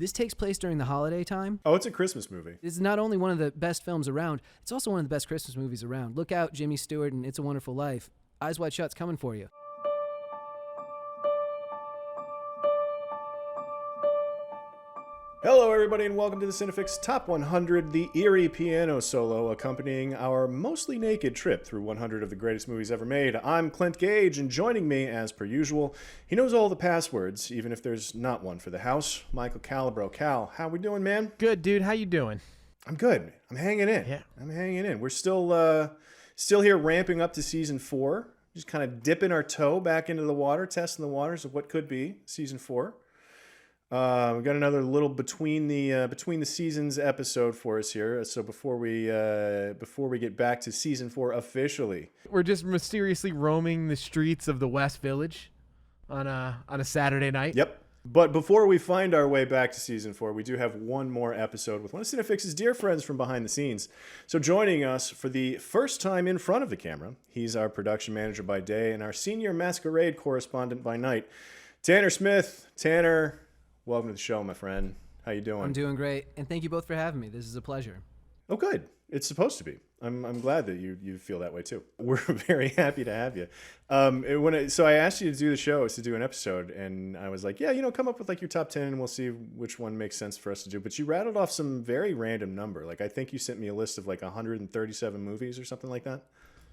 This takes place during the holiday time. Oh, it's a Christmas movie. This is not only one of the best films around, it's also one of the best Christmas movies around. Look out, Jimmy Stewart and It's a Wonderful Life. Eyes Wide Shut's coming for you. Hello, everybody, and welcome to the CineFix Top 100, the eerie piano solo accompanying our mostly naked trip through 100 of the greatest movies ever made. I'm Clint Gage, and joining me, as per usual, he knows all the passwords, even if there's not one for the house, Michael Calabro. Cal, how we doing, man? Good, dude. How you doing? I'm good. I'm hanging in. Yeah. I'm hanging in. We're still here ramping up to Season 4, just kind of dipping our toe back into the water, testing the waters of what could be Season 4. We've got another little between the seasons episode for us here. So before we get back to Season 4 officially, We're just mysteriously roaming the streets of the West Village on a Saturday night. Yep. But before we find our way back to Season 4, we do have one more episode with one of CineFix's dear friends from behind the scenes. So joining us for the first time in front of the camera, he's our production manager by day and our senior masquerade correspondent by night, Tanner Smith. Tanner, welcome to the show, my friend. How you doing? I'm doing great, and thank you both for having me. This is a pleasure. Oh, good. It's supposed to be. I'm glad that you feel that way too. We're very happy to have you. So I asked you to do the show, to do an episode, and I was like, yeah, come up with like your top 10, and we'll see which one makes sense for us to do. But you rattled off some very random number. Like I think you sent me a list of like 137 movies or something like that.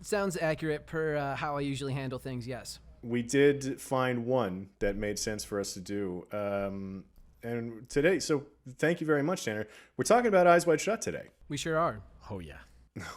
Sounds accurate per how I usually handle things. Yes. We did find one that made sense for us to do. And today, so thank you very much, Tanner. We're talking about Eyes Wide Shut today. We sure are. Oh yeah.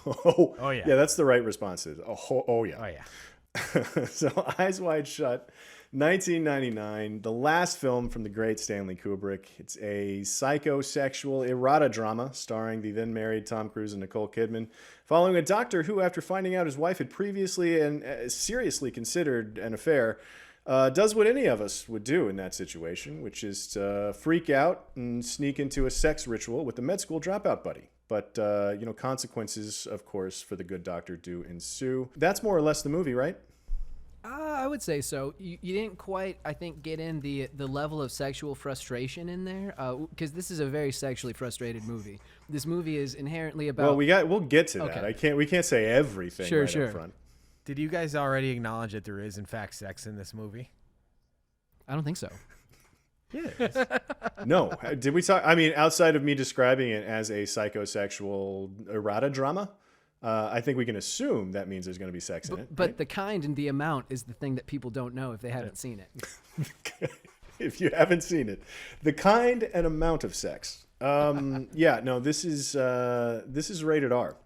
Oh yeah. Yeah, that's the right response. Oh yeah. Oh yeah. So Eyes Wide Shut, 1999, the last film from the great Stanley Kubrick. It's a psychosexual errata drama starring the then married Tom Cruise and Nicole Kidman, following a doctor who, after finding out his wife had previously and seriously considered an affair, does what any of us would do in that situation, which is to freak out and sneak into a sex ritual with a med school dropout buddy. But, consequences, of course, for the good doctor do ensue. That's more or less the movie, right? I would say so. You didn't quite, I think, get in the level of sexual frustration in there, because this is a very sexually frustrated movie. This movie is inherently about... Well, we'll get to that. Okay. We can't say everything Sure. up front. Did you guys already acknowledge that there is in fact sex in this movie? I don't think so. Yeah. No. Did we talk? I mean, outside of me describing it as a psychosexual errata drama, I think we can assume that means there's going to be sex in it. But right? the kind and the amount is the thing that people don't know if they haven't seen it. If you haven't seen it, the kind and amount of sex. Yeah, no, this is rated R.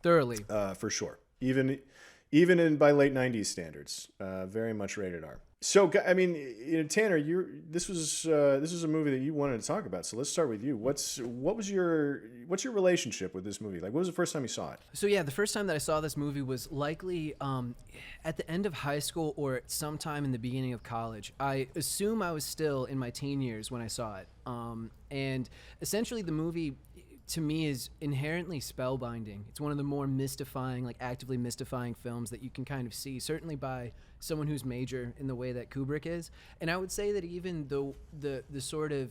Thoroughly. For sure. Even by late 90s standards, very much rated R. So, I mean, Tanner, this was a movie that you wanted to talk about. So let's start with you. What's your relationship with this movie? Like, what was the first time you saw it? So yeah, the first time that I saw this movie was likely at the end of high school or at some time in the beginning of college. I assume I was still in my teen years when I saw it. And essentially, the movie, to me, is inherently spellbinding. It's one of the more mystifying, like actively mystifying films that you can kind of see, certainly by someone who's major in the way that Kubrick is. And I would say that even the sort of,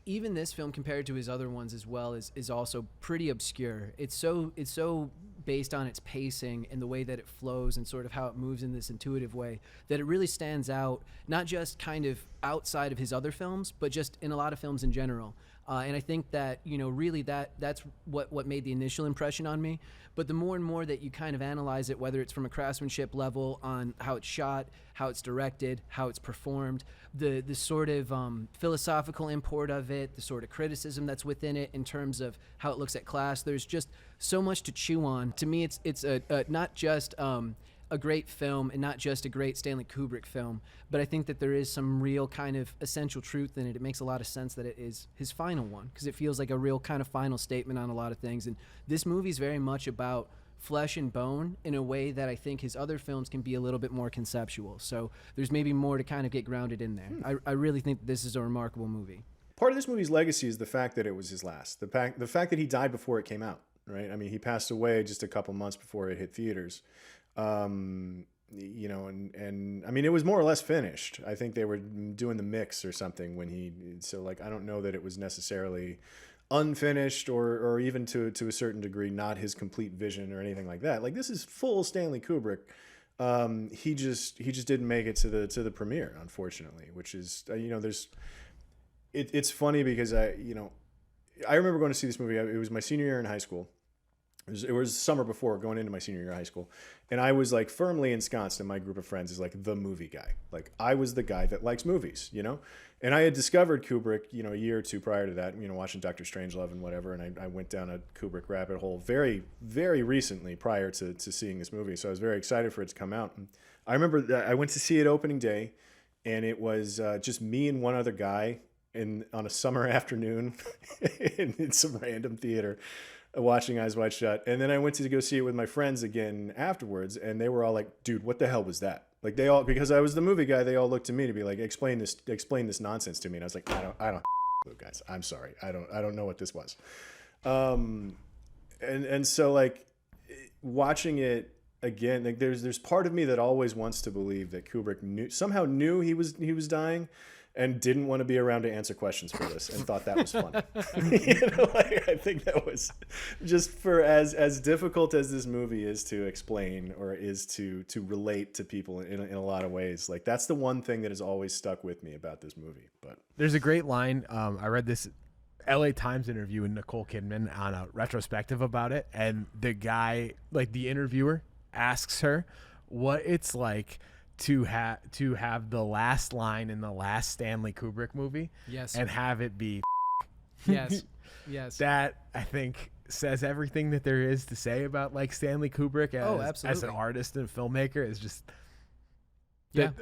even this film compared to his other ones as well is also pretty obscure. It's so based on its pacing and the way that it flows and sort of how it moves in this intuitive way that it really stands out, not just kind of outside of his other films, but just in a lot of films in general. And I think that, really that's what made the initial impression on me. But the more and more that you kind of analyze it, whether it's from a craftsmanship level on how it's shot, how it's directed, how it's performed, the sort of philosophical import of it, the sort of criticism that's within it in terms of how it looks at class, there's just so much to chew on. To me, it's not just a great film and not just a great Stanley Kubrick film, but I think that there is some real kind of essential truth in it. It makes a lot of sense that it is his final one because it feels like a real kind of final statement on a lot of things. And this movie is very much about flesh and bone in a way that I think his other films can be a little bit more conceptual. So there's maybe more to kind of get grounded in there. I really think that this is a remarkable movie. Part of this movie's legacy is the fact that it was his last. The fact that he died before it came out, right? I mean, he passed away just a couple months before it hit theaters. you know, and I mean, it was more or less finished. I think they were doing the mix or something so like, I don't know that it was necessarily unfinished or even to a certain degree not his complete vision or anything like that. Like, this is full Stanley Kubrick. He just didn't make it to the premiere, unfortunately, which is, you know, it's funny because I remember going to see this movie. It was my senior year in high school. It was summer before, going into my senior year of high school. And I was like firmly ensconced in my group of friends as like the movie guy. Like, I was the guy that likes movies, you know? And I had discovered Kubrick, you know, a year or two prior to that, you know, watching Dr. Strangelove and whatever. And I went down a Kubrick rabbit hole very, very recently prior to seeing this movie. So I was very excited for it to come out. And I remember that I went to see it opening day, and it was just me and one other guy on a summer afternoon in some random theater, watching Eyes Wide Shut. And then I went to go see it with my friends again afterwards, and they were all like, dude, what the hell was that? Like, they all, because I was the movie guy, they all looked to me to be like, explain this nonsense to me. And I was like, I don't guys, I'm sorry. I don't know what this was. And so, like, watching it again, like, there's part of me that always wants to believe that Kubrick somehow knew he was dying, and didn't want to be around to answer questions for this, and thought that was funny. You know, like, I think that was just, for as difficult as this movie is to explain, or is to relate to people in a lot of ways. Like, that's the one thing that has always stuck with me about this movie. But there's a great line. I read this LA Times interview with Nicole Kidman on a retrospective about it. And the guy, like the interviewer, asks her what it's like to have the last line in the last Stanley Kubrick movie, Yes. and have it be Yes. Yes. that, I think, says everything that there is to say about, like, Stanley Kubrick as an artist and filmmaker. Is just,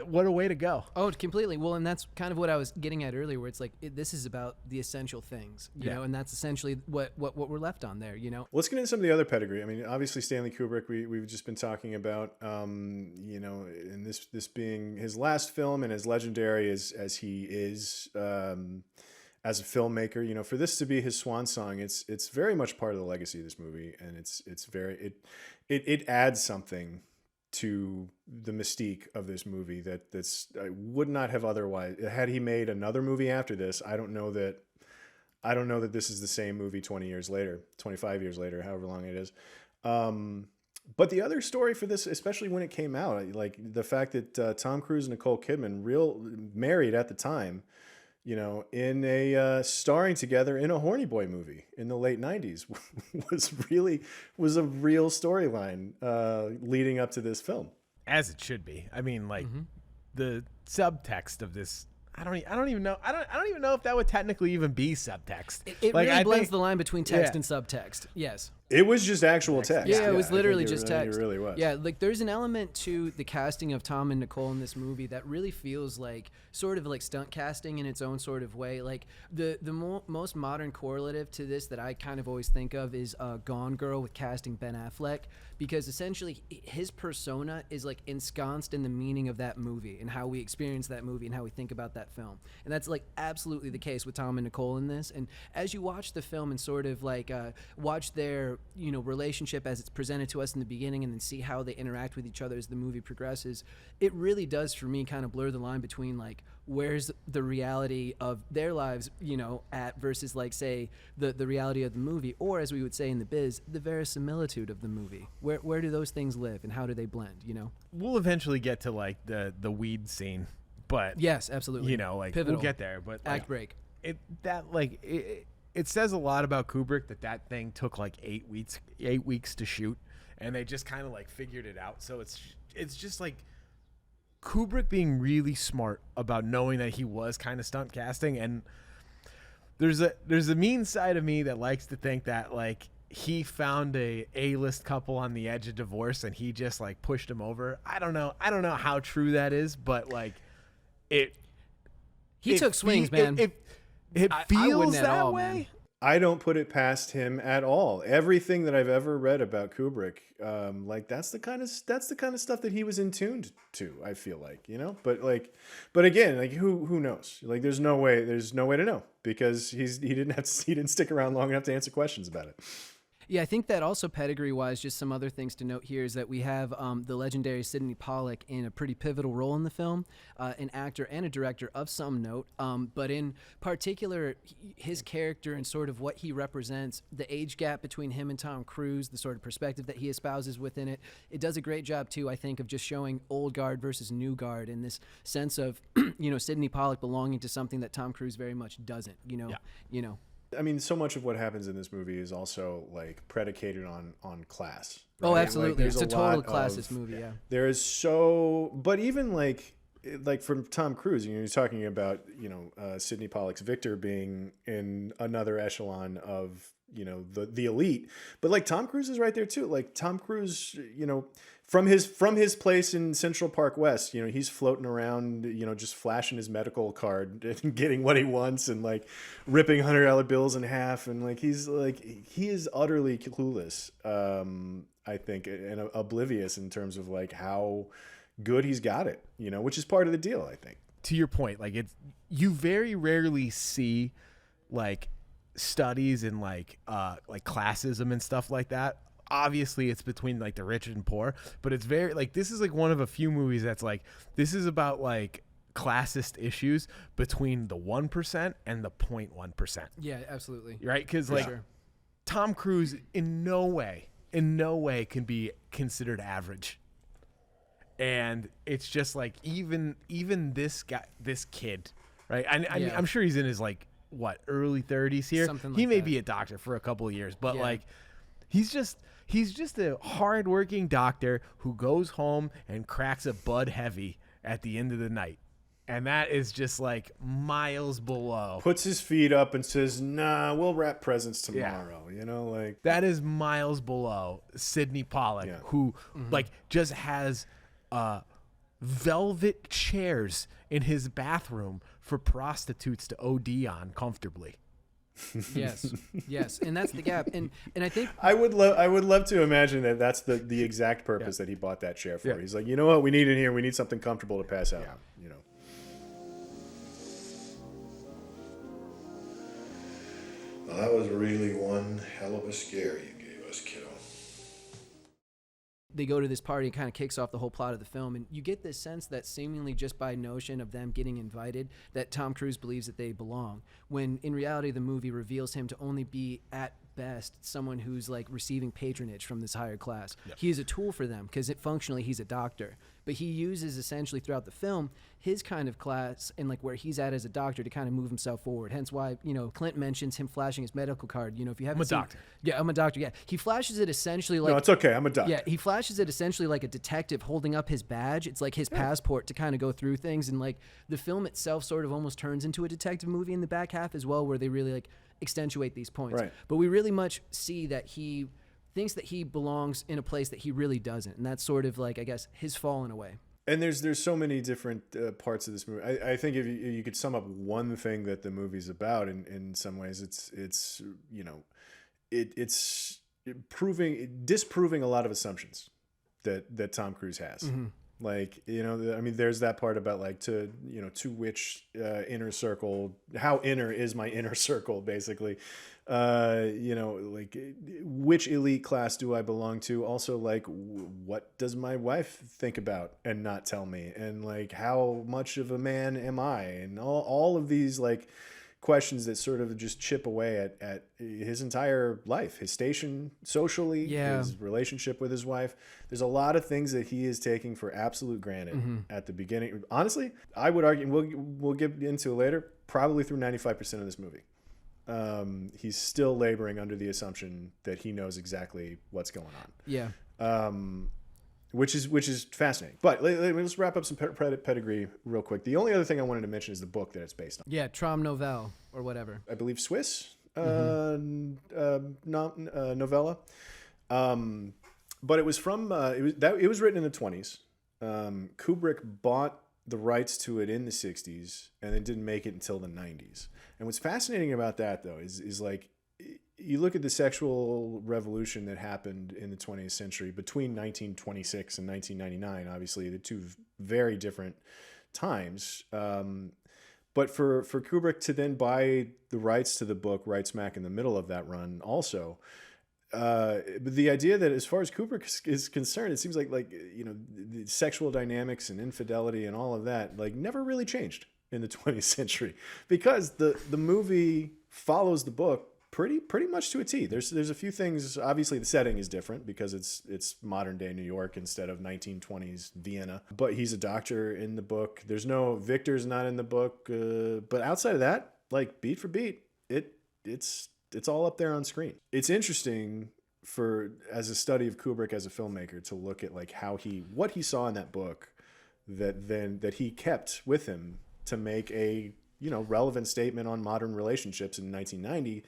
what a way to go. Oh, completely. Well, and that's kind of what I was getting at earlier, where it's like, this is about the essential things, you know, and that's essentially what we're left on there, you know. Let's get into some of the other pedigree. I mean, obviously Stanley Kubrick, we've just been talking about, you know, and this being his last film, and as legendary as he is as a filmmaker, you know, for this to be his swan song, it's very much part of the legacy of this movie, and it adds something to the mystique of this movie that's would not have otherwise. Had he made another movie after this, I don't know that this is the same movie 20 years later, 25 years later, however long it is. But the other story for this, especially when it came out, like the fact that Tom Cruise and Nicole Kidman, married at the time, you know, in a starring together in a Horny Boy movie in the late 90s, was a real storyline leading up to this film. As it should be. I mean, like, the subtext of this, I don't even know if that would technically even be subtext. It like, really blends the line between text and subtext. Yes. It was just actual text. Yeah, it was literally just text. It really was. Yeah, like, there's an element to the casting of Tom and Nicole in this movie that really feels like sort of like stunt casting in its own sort of way. Like, the most modern correlative to this that I kind of always think of is Gone Girl with casting Ben Affleck, because essentially his persona is like ensconced in the meaning of that movie and how we experience that movie and how we think about that film. And that's like absolutely the case with Tom and Nicole in this. And as you watch the film and sort of like watch their, you know, relationship as it's presented to us in the beginning, and then see how they interact with each other as the movie progresses, it really does for me kind of blur the line between like where's the reality of their lives, you know, at versus like, say, the reality of the movie, or as we would say in the biz, the verisimilitude of the movie. Where do those things live and how do they blend, you know? We'll eventually get to like the weed scene, but yes, absolutely, you know, like pivotal. We'll get there, but like, act break. It says a lot about Kubrick that thing took like 8 weeks to shoot, and they just kind of like figured it out. So it's just like Kubrick being really smart about knowing that he was kind of stunt casting. And there's a mean side of me that likes to think that like he found a A-list couple on the edge of divorce and he just like pushed them over. I don't know how true that is, but like he took swings, man. It feels at that all, way. man. I don't put it past him at all. Everything that I've ever read about Kubrick, like that's the kind of stuff that he was in tune to. I feel like, you know, but again, like who knows? Like there's no way to know because he didn't stick around long enough to answer questions about it. Yeah, I think that also pedigree-wise, just some other things to note here is that we have the legendary Sidney Pollack in a pretty pivotal role in the film, an actor and a director of some note. But in particular, his character and sort of what he represents, the age gap between him and Tom Cruise, the sort of perspective that he espouses within it, it does a great job too, I think, of just showing old guard versus new guard in this sense of, Sidney Pollack belonging to something that Tom Cruise very much doesn't. I mean, so much of what happens in this movie is also like predicated on class. Oh, right? absolutely. Like, it's a total classist movie. Yeah. There is so, but even like from Tom Cruise, you're talking about Sidney Pollack's Victor being in another echelon of the elite, but like Tom Cruise is right there too. Like Tom Cruise, from his place in Central Park West, he's floating around, just flashing his medical card and getting what he wants and like ripping $100 bills in half, and like he is utterly clueless. I think, and oblivious in terms of like how good he's got it, which is part of the deal, I think. To your point, like you very rarely see like studies in like classism and stuff like that. Obviously it's between like the rich and poor, but it's very like, this is like one of a few movies that's like, this is about like classist issues between the 1% and the 0.1%. Yeah, absolutely. Right? Because like Tom Cruise in no way can be considered average. And it's just like even this kid, right? I'm sure he's in his like early 30s here. Something like he may that. be a doctor for a couple of years, but like he's just a hardworking doctor who goes home and cracks a Bud Heavy at the end of the night. And that is just like miles below. Puts his feet up and says, "Nah, we'll wrap presents tomorrow." Like that is miles below Sidney Pollack, who like just has velvet chairs in his bathroom for prostitutes to OD on comfortably. Yes, and that's the gap. And I think I would love to imagine that that's the exact purpose that he bought that chair for. He's like, you know what we need in here? We need something comfortable to pass out. Well, that was really one hell of a scare you gave us, kiddo. they go to this party and kind of kicks off the whole plot of the film, and you get this sense that seemingly just by notion of them getting invited, that Tom Cruise believes that they belong, when in reality the movie reveals him to only be at best someone who's like receiving patronage from this higher class. Yep. He is a tool for them because functionally he's a doctor, but he uses essentially throughout the film his kind of class and like where he's at as a doctor to kind of move himself forward. Hence why, you know, Clint mentions him flashing his medical card. You know, if you haven't I'm a doctor. Yeah, I'm a doctor. Yeah. He flashes it essentially like, no, it's okay. I'm a doctor. Yeah. He flashes it essentially like a detective holding up his badge. It's like his passport to kind of go through things. And like the film itself sort of almost turns into a detective movie in the back half as well, where they really like accentuate these points. Right. But we really much see that he thinks that he belongs in a place that he really doesn't. And that's sort of like, I guess, his fall in a way. And there's so many different parts of this movie. I think if you could sum up one thing that the movie's about, in some ways, it's you know, it's disproving a lot of assumptions that Tom Cruise has. Mm-hmm. Like, you know, I mean, there's that part about like to which inner circle, how inner is my inner circle, basically. You know, like which elite class do I belong to? Also, like, what does my wife think about and not tell me? And like, how much of a man am I? And all of these like questions that sort of just chip away at his entire life, his station socially, his relationship with his wife. There's a lot of things that he is taking for absolute granted at the beginning. Honestly, I would argue, we'll get into it later, probably through 95% of this movie. He's still laboring under the assumption that he knows exactly what's going on. Yeah. Which is fascinating. But let's wrap up some pedigree real quick. The only other thing I wanted to mention is the book that it's based on. Yeah, Trom Novelle or whatever. I believe Swiss novella. But it was from it was written in the 20s. Kubrick bought the rights to it in the 60s and then didn't make it until the 90s. And what's fascinating about that, though, is like, you look at the sexual revolution that happened in the 20th century between 1926 and 1999, obviously the two very different times. But for Kubrick to then buy the rights to the book right smack in the middle of that run also, But the idea that as far as Kubrick is concerned, it seems like the sexual dynamics and infidelity and all of that never really changed in the 20th century, because the movie follows the book pretty much to a T. There's a few things. Obviously, the setting is different because it's modern day New York instead of 1920s Vienna. But he's a doctor in the book. There's no Victor's not in the book. But outside of that, beat for beat, it's all up there on screen. It's interesting as a study of Kubrick as a filmmaker to look at what he saw in that book that he kept with him to make a relevant statement on modern relationships in 1990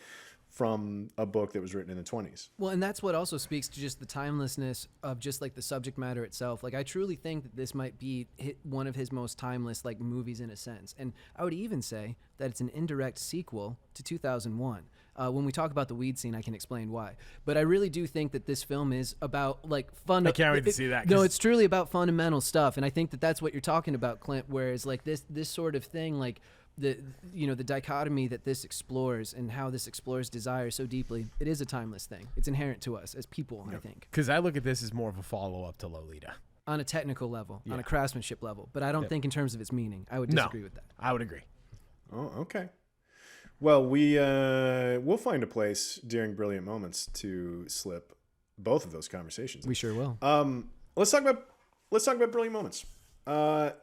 from a book that was written in the 20s. Well, and that's what also speaks to just the timelessness of just the subject matter itself. I truly think that this might be one of his most timeless movies in a sense. And I would even say that it's an indirect sequel to 2001. When we talk about the weed scene, I can explain why. But I really do think that this film is about fun. I can't wait to see that. No, it's truly about fundamental stuff, and I think that that's what you're talking about, Clint. Whereas this sort of thing, the dichotomy that this explores and how this explores desire so deeply, it is a timeless thing. It's inherent to us as people, I think. Because I look at this as more of a follow-up to Lolita. On a technical level, on a craftsmanship level. But I don't think in terms of its meaning. I would disagree with that. I would agree. Oh, okay. Well, we'll find a place during Brilliant Moments to slip both of those conversations. We sure will. Let's talk about Brilliant Moments.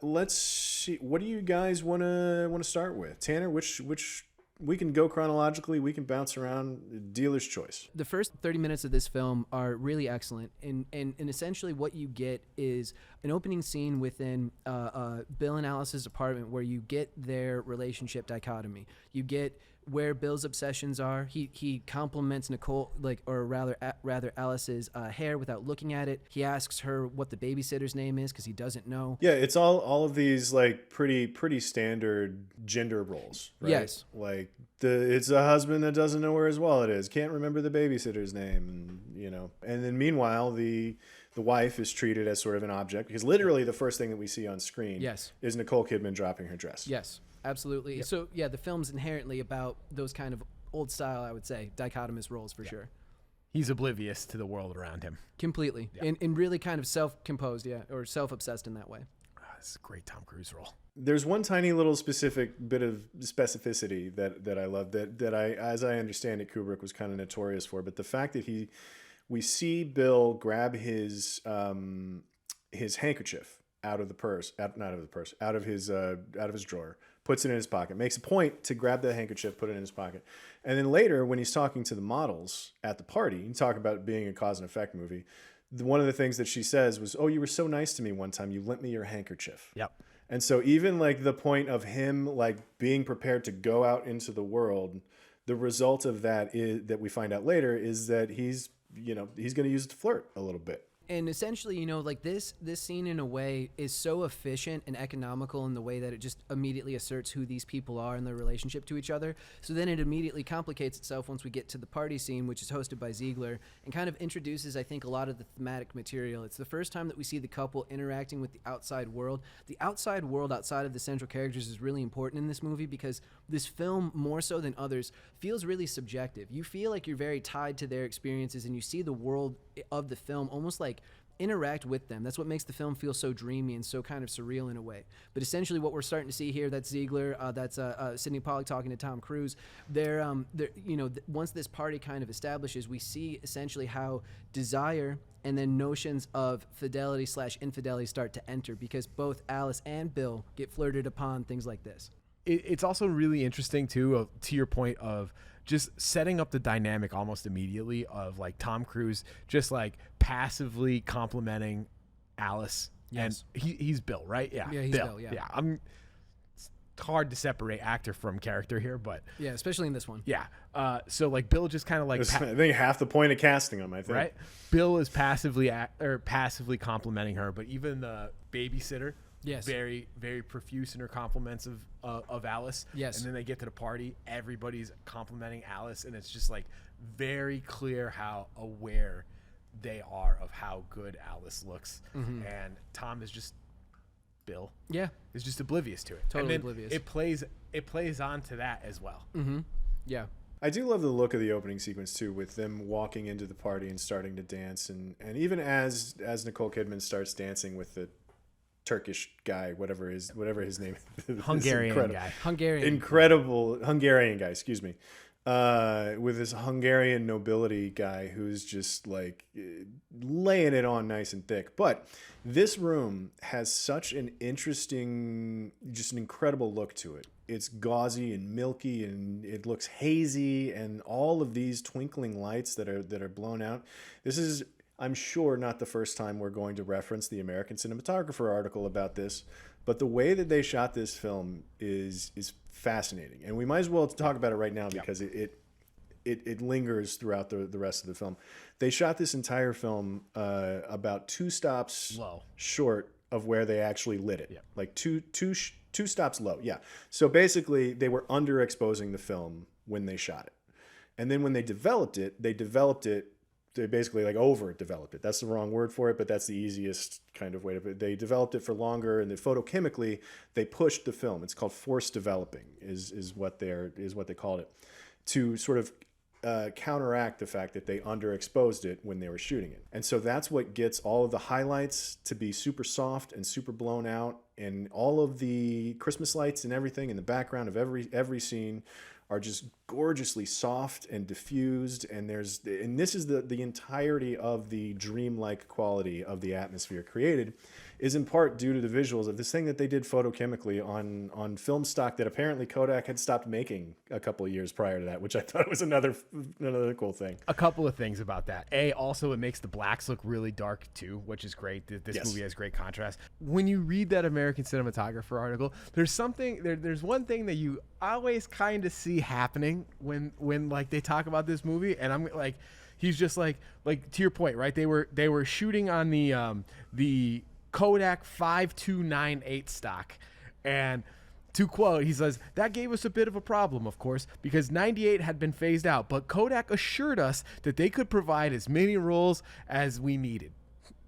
Let's see. What do you guys want to start with? Tanner, which we can go chronologically. We can bounce around. Dealer's choice. The first 30 minutes of this film are really excellent, and essentially what you get is an opening scene within Bill and Alice's apartment where you get their relationship dichotomy. You get where Bill's obsessions are. He compliments Nicole, or rather Alice's hair without looking at it. He asks her what the babysitter's name is because he doesn't know. Yeah, it's all of these pretty standard gender roles, right? Yes. It's a husband that doesn't know where his wallet is, can't remember the babysitter's name, and then meanwhile the wife is treated as sort of an object, because literally the first thing that we see on screen is Nicole Kidman dropping her dress. Yes. Absolutely. Yep. So, the film's inherently about those kind of old style, I would say, dichotomous roles for sure. He's oblivious to the world around him. Completely. Yeah. And really kind of self-composed, or self-obsessed in that way. It's a great Tom Cruise role. There's one tiny little specific bit of specificity that I love that I, as I understand it, Kubrick was kind of notorious for. But the fact that we see Bill grab his handkerchief out of his drawer, puts it in his pocket, makes a point to grab the handkerchief, put it in his pocket. And then later, when he's talking to the models at the party, you talk about it being a cause and effect movie. One of the things that she says was, "Oh, you were so nice to me one time. You lent me your handkerchief." Yep. And so even the point of him being prepared to go out into the world, the result of that is that we find out later is that he's going to use it to flirt a little bit. And essentially, this scene in a way is so efficient and economical in the way that it just immediately asserts who these people are and their relationship to each other. So then it immediately complicates itself once we get to the party scene, which is hosted by Ziegler, and kind of introduces, I think, a lot of the thematic material. It's the first time that we see the couple interacting with the outside world. The outside world outside of the central characters is really important in this movie because this film, more so than others, feels really subjective. You feel like you're very tied to their experiences, and you see the world of the film almost interact with them. That's what makes the film feel so dreamy and so kind of surreal in a way. But essentially what we're starting to see here, that's Ziegler, that's Sidney Pollack talking to Tom Cruise. Once this party kind of establishes, we see essentially how desire and then notions of fidelity/infidelity start to enter, because both Alice and Bill get flirted upon, things like this. It's also really interesting too, to your point of just setting up the dynamic almost immediately of Tom Cruise just passively complimenting Alice. Yes. And he's Bill, right? Yeah. Yeah, he's Bill, yeah. It's hard to separate actor from character here, but yeah, especially in this one. Yeah. So Bill just kind of I think half the point of casting him, I think. Right? Bill is passively complimenting her, but even the babysitter, yes, very, very profuse in her compliments of Alice. Yes. And then they get to the party, everybody's complimenting Alice, and it's just very clear how aware they are of how good Alice looks. Mm-hmm. And Tom is just Bill. Yeah. Is just oblivious to it. Totally and then oblivious. It plays on to that as well. Mm-hmm. Yeah. I do love the look of the opening sequence too, with them walking into the party and starting to dance, and even as Nicole Kidman starts dancing with the Turkish guy, whatever his name is. Hungarian guy. Incredible Hungarian guy, excuse me. With this Hungarian nobility guy who's just like laying it on nice and thick. But this room has such an interesting, just an incredible look to it. It's gauzy and milky, and it looks hazy, and all of these twinkling lights that are blown out. This is, I'm sure, not the first time we're going to reference the American Cinematographer article about this, but the way that they shot this film is fascinating, and we might as well talk about it right now because it lingers throughout the rest of the film. They shot this entire film about 2 stops short of where they actually lit it, like two stops low. Yeah. So basically, they were underexposing the film when they shot it, and then when they developed it, they basically like overdeveloped it. That's the wrong word for it, but that's the easiest kind of way to put it. They developed it for longer, and photochemically they pushed the film. It's called forced developing is what they called it, to sort of counteract the fact that they underexposed it when they were shooting it. And so that's what gets all of the highlights to be super soft and super blown out, and all of the Christmas lights and everything in the background of every scene are just gorgeously soft and diffused, and this is the entirety of the dreamlike quality of the atmosphere created is in part due to the visuals of this thing that they did photochemically on film stock that apparently Kodak had stopped making a couple of years prior to that, which I thought was another cool thing. A couple of things about that. Also, it makes the blacks look really dark too, which is great. This movie has great contrast. When you read that American Cinematographer article, there's one thing that you always kind of see happening when like they talk about this movie, and I'm like, he's just like to your point, right? They were shooting on the Kodak 5298 stock, and to quote, he says, "That gave us a bit of a problem, of course, because 98 had been phased out, but Kodak assured us that they could provide as many rolls as we needed."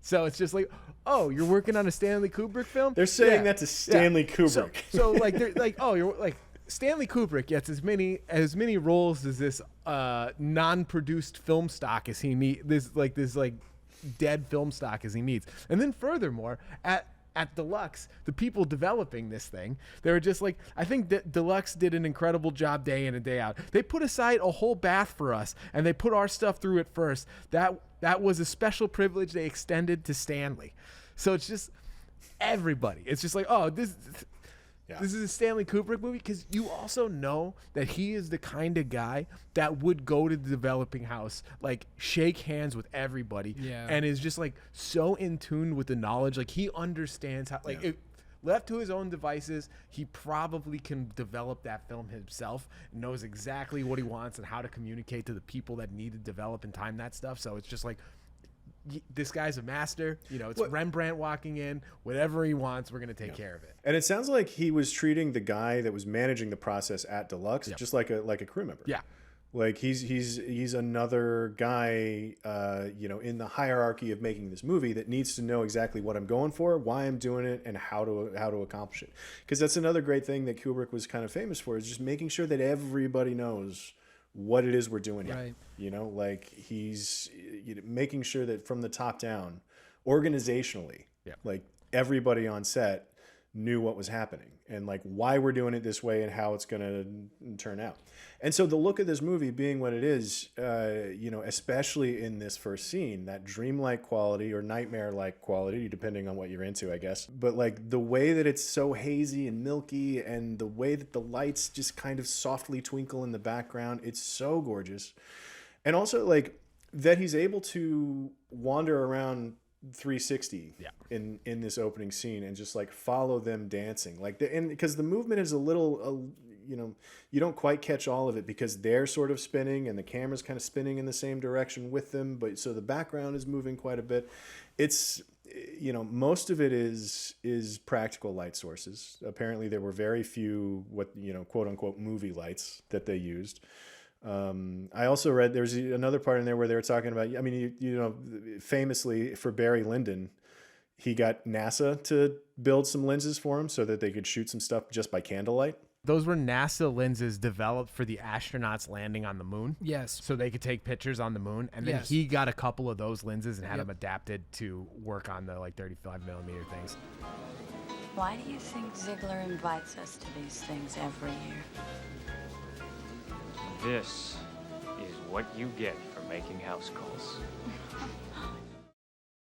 So it's just like, oh, you're working on a Stanley Kubrick film? They're saying that to Stanley Kubrick. So like they're like, oh, you're like, Stanley Kubrick gets as many rolls as this non-produced film stock as he needs. This dead film stock as he needs. And then furthermore, at Deluxe, the people developing this thing, they were just like, I think that Deluxe did an incredible job day in and day out. They put aside a whole bath for us, and they put our stuff through it first. That was a special privilege they extended to Stanley. So it's just everybody. It's just like, oh, this is a Stanley Kubrick movie, because you also know that he is the kind of guy that would go to the developing house, like shake hands with everybody, and is just like so in tune with the knowledge. Like he understands how, left to his own devices, he probably can develop that film himself, knows exactly what he wants and how to communicate to the people that need to develop and time that stuff. So it's just like, this guy's a master. It's Rembrandt walking in. Whatever he wants, we're going to take care of it. And it sounds like he was treating the guy that was managing the process at Deluxe just like a crew member. Yeah. Like he's another guy, in the hierarchy of making this movie that needs to know exactly what I'm going for, why I'm doing it, and how to accomplish it. Because that's another great thing that Kubrick was kind of famous for, is just making sure that everybody knows what it is we're doing here. Right. He's making sure that from the top down, organizationally, like everybody on set knew what was happening and like why we're doing it this way and how it's going to turn out. And so the look of this movie being what it is, especially in this first scene, that dreamlike quality or nightmare-like quality, depending on what you're into, I guess. But like the way that it's so hazy and milky, and the way that the lights just kind of softly twinkle in the background, it's so gorgeous. And also like that he's able to wander around 360 in this opening scene and just like follow them dancing, and because the movement is a little you don't quite catch all of it because they're sort of spinning and the camera's kind of spinning in the same direction with them, but so the background is moving quite a bit. It's most of it is practical light sources. Apparently there were very few quote unquote movie lights that they used. I also read there's another part in there where they were talking about, famously for Barry Lyndon, he got NASA to build some lenses for him so that they could shoot some stuff just by candlelight. Those were NASA lenses developed for the astronauts landing on the moon. Yes. So they could take pictures on the moon. And then Yes. he got a couple of those lenses and had Yep. them adapted to work on the like 35 millimeter things. Why do you think Ziegler invites us to these things every year? This is what you get for making house calls.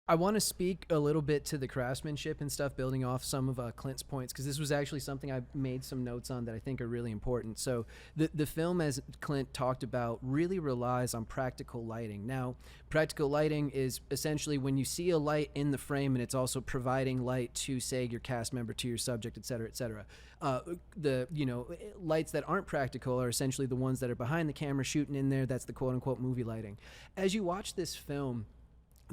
I want to speak a little bit to the craftsmanship and stuff, building off some of Clint's points, because this was actually something I made some notes on that I think are really important. So the film, as Clint talked about, really relies on practical lighting. Now, practical lighting is essentially when you see a light in the frame and it's also providing light to, say, your cast member, to your subject, et cetera, et cetera. The lights that aren't practical are essentially the ones that are behind the camera shooting in there. That's the quote-unquote movie lighting. As you watch this film,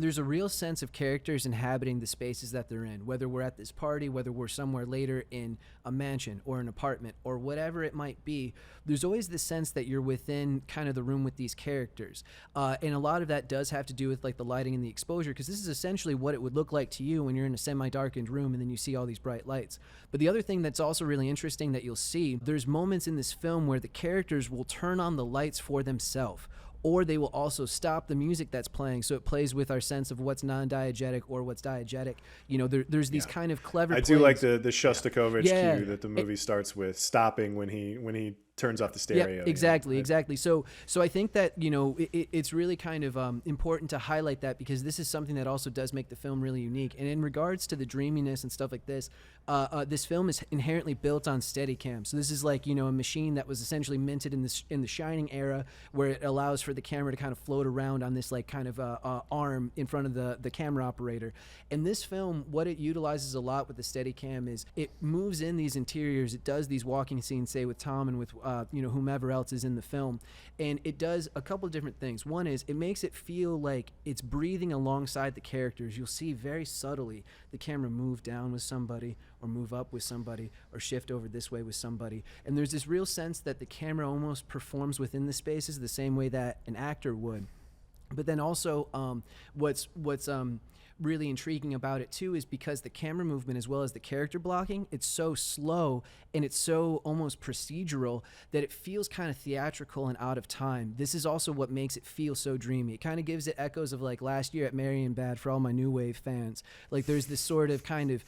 there's a real sense of characters inhabiting the spaces that they're in, whether we're at this party, whether we're somewhere later in a mansion or an apartment or whatever it might be. There's always this sense that you're within kind of the room with these characters. And a lot of that does have to do with like the lighting and the exposure, because this is essentially what it would look like to you when you're in a semi-darkened room and then you see all these bright lights. But the other thing that's also really interesting that you'll see, there's moments in this film where the characters will turn on the lights for themselves, or they will also stop the music that's playing, so it plays with our sense of what's non-diegetic or what's diegetic. There's these kind of clever I plays. do like the Shostakovich Yeah. cue that the movie starts with, stopping when he turns off the stereo. Yeah, exactly. So I think that it's really kind of important to highlight that, because this is something that also does make the film really unique. And in regards to the dreaminess and stuff like this, this film is inherently built on Steadicam. So this is like a machine that was essentially minted in the Shining era, where it allows for the camera to kind of float around on this like kind of arm in front of the camera operator. And this film, what it utilizes a lot with the Steadicam is it moves in these interiors. It does these walking scenes, say with Tom and with whomever else is in the film, and it does a couple of different things. One is it makes it feel like it's breathing alongside the characters. You'll see very subtly the camera move down with somebody, or move up with somebody, or shift over this way with somebody, and there's this real sense that the camera almost performs within the spaces the same way that an actor would. But then also what's really intriguing about it too is because the camera movement as well as the character blocking, it's so slow and it's so almost procedural that it feels kind of theatrical and out of time. This is also what makes it feel so dreamy. It kind of gives it echoes of like last year at Marienbad for all my new wave fans. Like there's this sort of kind of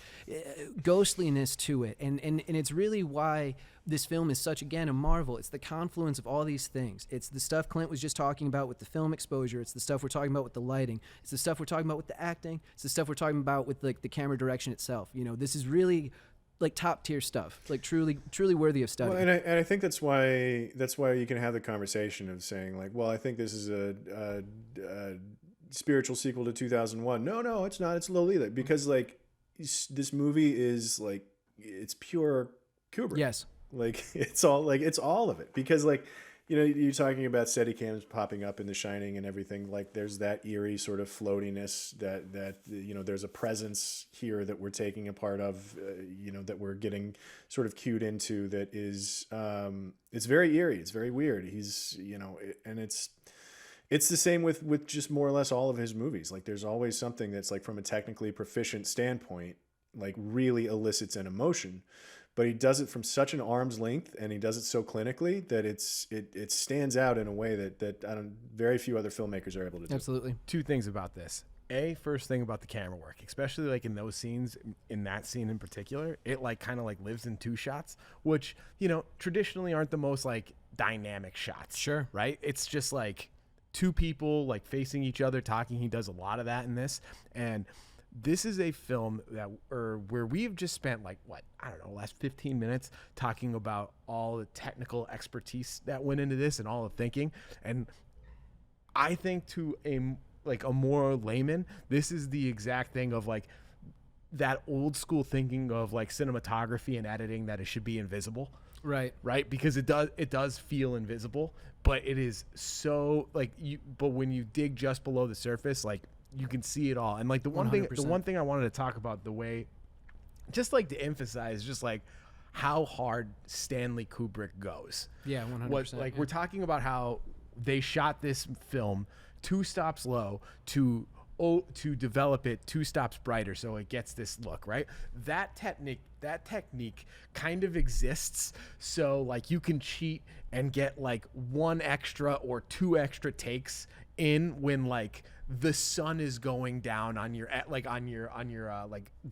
ghostliness to it, and it's really why this film is such, again, a marvel. It's the confluence of all these things. It's the stuff Clint was just talking about with the film exposure. It's the stuff we're talking about with the lighting. It's the stuff we're talking about with the acting. It's the stuff we're talking about with like the camera direction itself. This is really like top tier stuff, like truly worthy of study. Well, and I think that's why you can have the conversation of saying like, well, I think this is a spiritual sequel to 2001. No, it's not. It's Lolita, because like this movie is like, it's pure Kubrick. Yes. Like it's all of it, because like you're talking about Steadicams popping up in The Shining and everything. Like there's that eerie sort of floatiness that there's a presence here that we're taking a part of, that we're getting sort of cued into, that is it's very eerie, it's very weird. He's and it's the same with just more or less all of his movies. Like there's always something that's like, from a technically proficient standpoint, like really elicits an emotion. But he does it from such an arm's length, and he does it so clinically that it stands out in a way that very few other filmmakers are able to do. Absolutely. Two things about this. First thing about the camera work, especially like in those scenes, in that scene in particular, it like kind of like lives in two shots, which traditionally aren't the most like dynamic shots. Sure. Right? It's just like two people like facing each other talking. He does a lot of that in this, and this is a film where we've just spent like last 15 minutes talking about all the technical expertise that went into this and all the thinking. And I think to a more layman, this is the exact thing of like that old school thinking of like cinematography and editing, that it should be invisible. Right. Because it does feel invisible, but it is so like but when you dig just below the surface, like you can see it all. And like the one 100%. thing I wanted to talk about, the way, just like to emphasize, just like how hard Stanley Kubrick goes. Yeah, 100%. We're talking about how they shot this film 2 stops low to to develop it 2 stops brighter so it gets this look, right? That technique kind of exists, so like you can cheat and get like 1 extra or 2 extra takes in when like the sun is going down on your like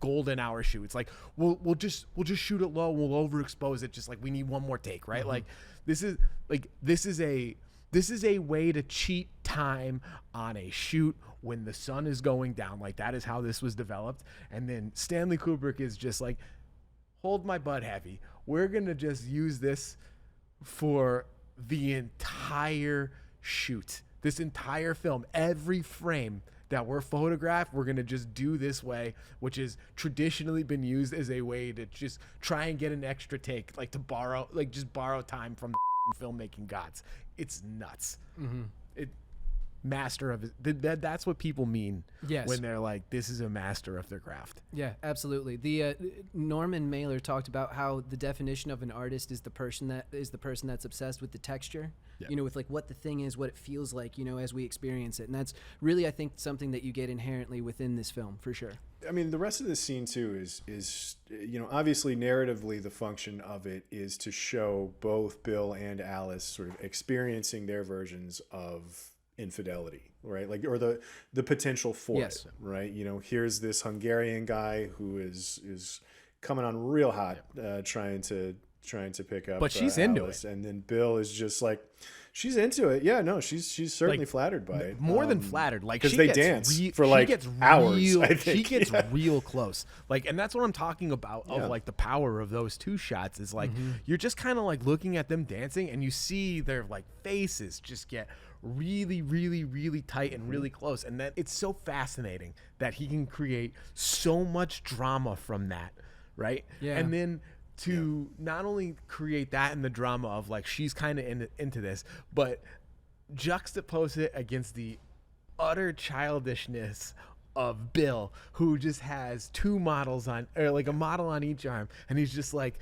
golden hour shoot. It's like we'll just shoot it low, we'll overexpose it, just like we need 1 more take, right? Like this is a way to cheat time on a shoot when the sun is going down. Like that is how this was developed. And then Stanley Kubrick is just like, hold my butt heavy. We're going to just use this for the entire shoot. This entire film, every frame that we're photographed, we're going to just do this way, which has traditionally been used as a way to just try and get an extra take, like to borrow time from the filmmaking gods. It's nuts. Master of it. That's what people mean when they're like, this is a master of their craft. Yeah, absolutely. The Norman Mailer talked about how the definition of an artist is the person that's obsessed with the texture, with like what the thing is, what it feels like, as we experience it. And that's really, I think, something that you get inherently within this film, for sure. I mean, the rest of this scene too is obviously narratively the function of it is to show both Bill and Alice sort of experiencing their versions of infidelity, right? Like, or the potential for it, right? Here's this Hungarian guy who is coming on real hot, trying to pick up, but she's into Alice, it, and then Bill is just like, she's into it. Yeah, no, she's certainly like, flattered by it. More than flattered, like because they dance for like hours. I think she gets real close, like, and that's what I'm talking about. Of like the power of those 2 shots is like you're just kind of like looking at them dancing, and you see their like faces just get really, really, really tight and really close, and that it's so fascinating that he can create so much drama from that, right? Yeah, and then to not only create that in the drama of like she's kind of into this, but juxtapose it against the utter childishness of Bill, who just has 2 models on, or like a model on each arm, and he's just like,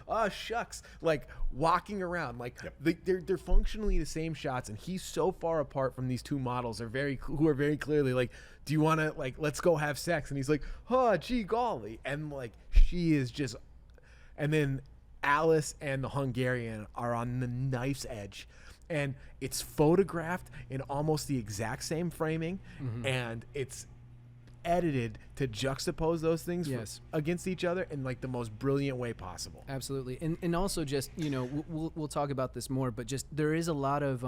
oh shucks, like walking around like they're functionally the same shots, and he's so far apart from these 2 models who are very clearly like, do you want to, like, let's go have sex? And he's like, oh gee golly, and like she is just, and then Alice and the Hungarian are on the knife's edge, and it's photographed in almost the exact same framing, and it's edited to juxtapose those things against each other in like the most brilliant way possible. Absolutely. And also just, we'll talk about this more, but just there is a lot of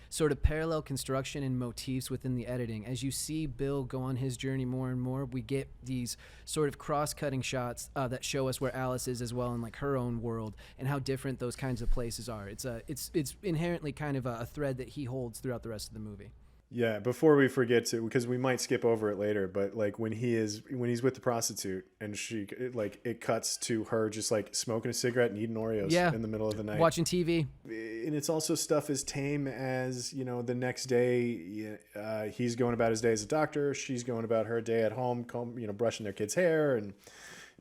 sort of parallel construction and motifs within the editing. As you see Bill go on his journey more and more, we get these sort of cross-cutting shots that show us where Alice is as well in like her own world and how different those kinds of places are. It's inherently kind of a thread that he holds throughout the rest of the movie. Yeah, before we forget to, because we might skip over it later, but like when he's with the prostitute and it cuts to her just like smoking a cigarette and eating Oreos in the middle of the night, watching TV. And it's also stuff as tame as, the next day he's going about his day as a doctor, she's going about her day at home, brushing their kids' hair,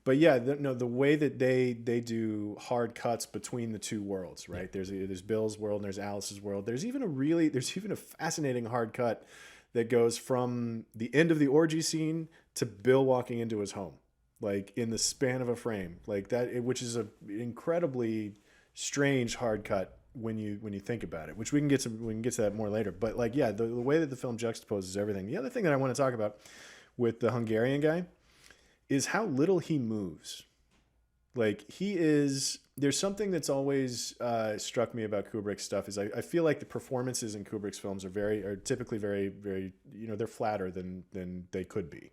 but yeah, the way that they do hard cuts between the 2 worlds, right? There's Bill's world and there's Alice's world. There's even a fascinating hard cut that goes from the end of the orgy scene to Bill walking into his home, like in the span of a frame, like that, which is an incredibly strange hard cut when you think about it. Which we can get to that more later. But like, yeah, the way that the film juxtaposes everything. The other thing that I want to talk about with the Hungarian guy is how little he moves. Like there's something that's always struck me about Kubrick's stuff is I feel like the performances in Kubrick's films are typically very, very, they're flatter than they could be,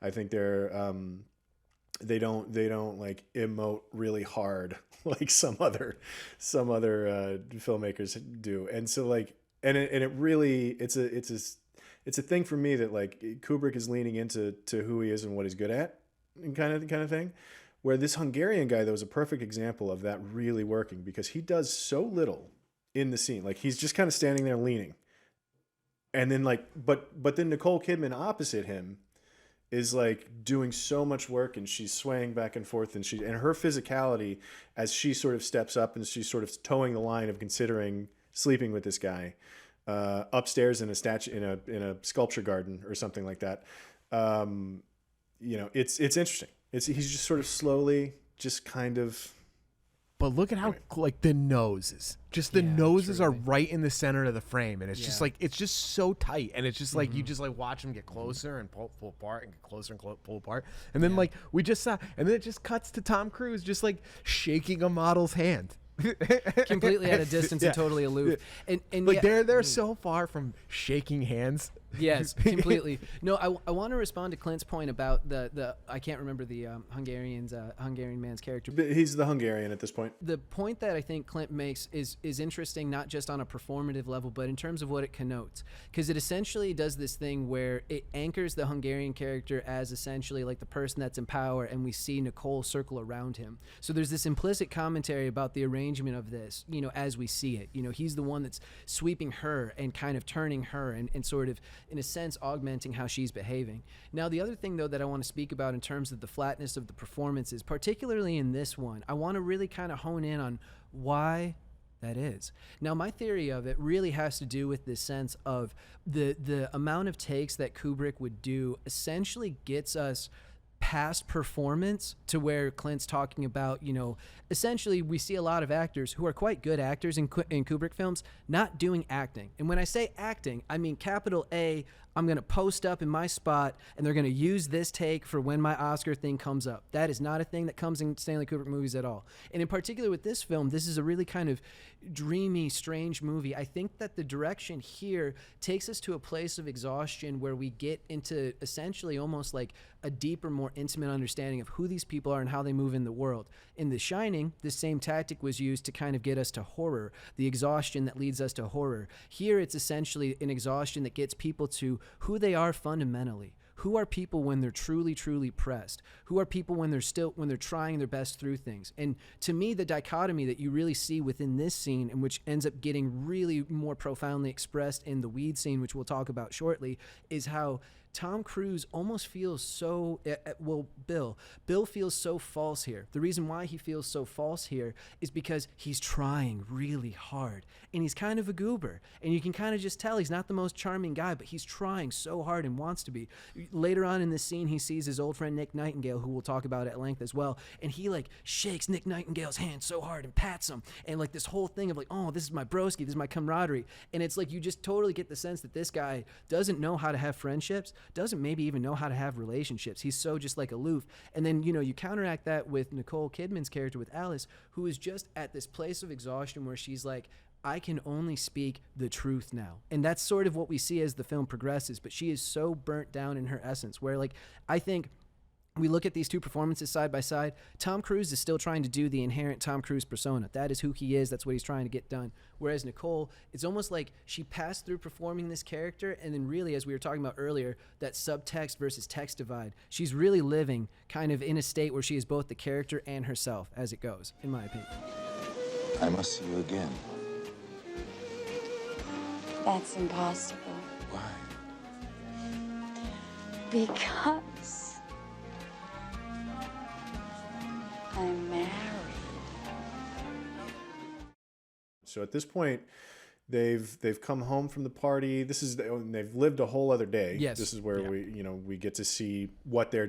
I think they don't like emote really hard like some other filmmakers do. And so like, it really, it's a thing for me that like Kubrick is leaning into who he is and what he's good at, and kind of thing. Where this Hungarian guy, though, is a perfect example of that really working, because he does so little in the scene. Like he's just kind of standing there leaning, and then like, but then Nicole Kidman opposite him is like doing so much work, and she's swaying back and forth, and her physicality as she sort of steps up and she's sort of towing the line of considering sleeping with this guy. upstairs in a statue in a sculpture garden or something like that. It's interesting. He's just sort of slowly just kind of. But look at how like the noses, just the noses are right in the center of the frame, and it's just like it's just so tight, and it's just like you just like watch them get closer and pull apart and get closer and pull apart, and then like we just saw, and then it just cuts to Tom Cruise just like shaking a model's hand. Completely at a distance and totally aloof, and like they're so far from shaking hands. Yes, completely. No, I want to respond to Clint's point about the I can't remember the Hungarian man's character. He's the Hungarian at this point. The point that I think Clint makes is interesting, not just on a performative level, but in terms of what it connotes, because it essentially does this thing where it anchors the Hungarian character as essentially like the person that's in power, and we see Nicole circle around him. So there's this implicit commentary about the arrangement of this, as we see it. He's the one that's sweeping her and kind of turning her and sort of, in a sense, augmenting how she's behaving. Now, the other thing, though, that I want to speak about in terms of the flatness of the performances, particularly in this one, I want to really kind of hone in on why that is. Now, my theory of it really has to do with this sense of the amount of takes that Kubrick would do essentially gets us past performance to where Clint's talking about, essentially we see a lot of actors who are quite good actors in Kubrick films not doing acting. And when I say acting, I mean capital A, I'm going to post up in my spot and they're going to use this take for when my Oscar thing comes up. That is not a thing that comes in Stanley Kubrick movies at all. And in particular with this film, this is a really kind of dreamy, strange movie. I think that the direction here takes us to a place of exhaustion where we get into essentially almost like a deeper, more intimate understanding of who these people are and how they move in the world. In The Shining, this same tactic was used to kind of get us to horror, the exhaustion that leads us to horror. Here, it's essentially an exhaustion that gets people to who they are fundamentally. Who are people when they're truly, truly pressed? Who are people when they're trying their best through things? And to me, the dichotomy that you really see within this scene, and which ends up getting really more profoundly expressed in the weed scene, which we'll talk about shortly, is how Tom Cruise almost feels so, Bill feels so false here. The reason why he feels so false here is because he's trying really hard, and he's kind of a goober, and you can kind of just tell he's not the most charming guy, but he's trying so hard and wants to be. Later on in this scene, he sees his old friend Nick Nightingale, who we'll talk about at length as well, and he like shakes Nick Nightingale's hand so hard and pats him, and like this whole thing of like, oh, this is my broski, this is my camaraderie, and it's like you just totally get the sense that this guy doesn't know how to have friendships, doesn't maybe even know how to have relationships. He's so just like aloof. And then, you counteract that with Nicole Kidman's character, with Alice, who is just at this place of exhaustion where she's like, I can only speak the truth now. And that's sort of what we see as the film progresses. But she is so burnt down in her essence, where like, I think we look at these two performances side by side. Tom Cruise is still trying to do the inherent Tom Cruise persona. That is who he is. That's what he's trying to get done. Whereas Nicole, it's almost like she passed through performing this character, and then really, as we were talking about earlier, that subtext versus text divide. She's really living kind of in a state where she is both the character and herself as it goes, in my opinion. I must see you again. That's impossible. Why? Because I'm married. So at this point, they've come home from the party. They've lived a whole other day. Yes. This is where we get to see what their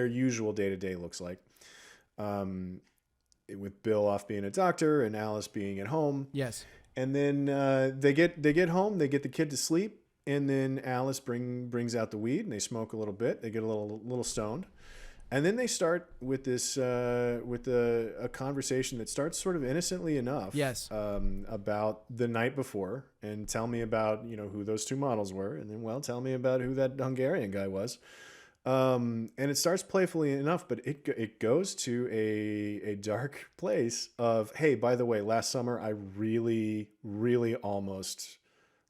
usual day-to-day looks like. With Bill off being a doctor and Alice being at home. Yes. And then they get home, they get the kid to sleep, and then Alice brings out the weed and they smoke a little bit. They get a little stoned. And then they start with this with a conversation that starts sort of innocently enough. Yes. About the night before, and tell me about who those two models were, and then tell me about who that Hungarian guy was. And it starts playfully enough, but it goes to a dark place of, hey, by the way, last summer I really, really almost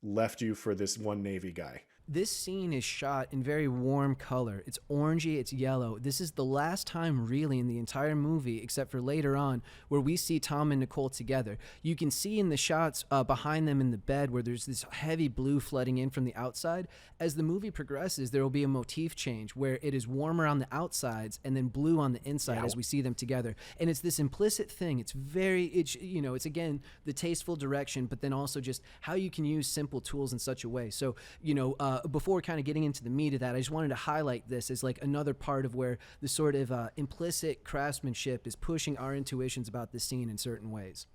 left you for this one Navy guy. This scene is shot in very warm color. It's orangey, it's yellow. This is the last time really in the entire movie, except for later on, where we see Tom and Nicole together. You can see in the shots behind them in the bed where there's this heavy blue flooding in from the outside. As the movie progresses, there will be a motif change where it is warmer on the outsides and then blue on the inside as we see them together. And it's this implicit thing. It's again, the tasteful direction, but then also just how you can use simple tools in such a way. So, before kind of getting into the meat of that, I just wanted to highlight this as like another part of where the sort of implicit craftsmanship is pushing our intuitions about this scene in certain ways.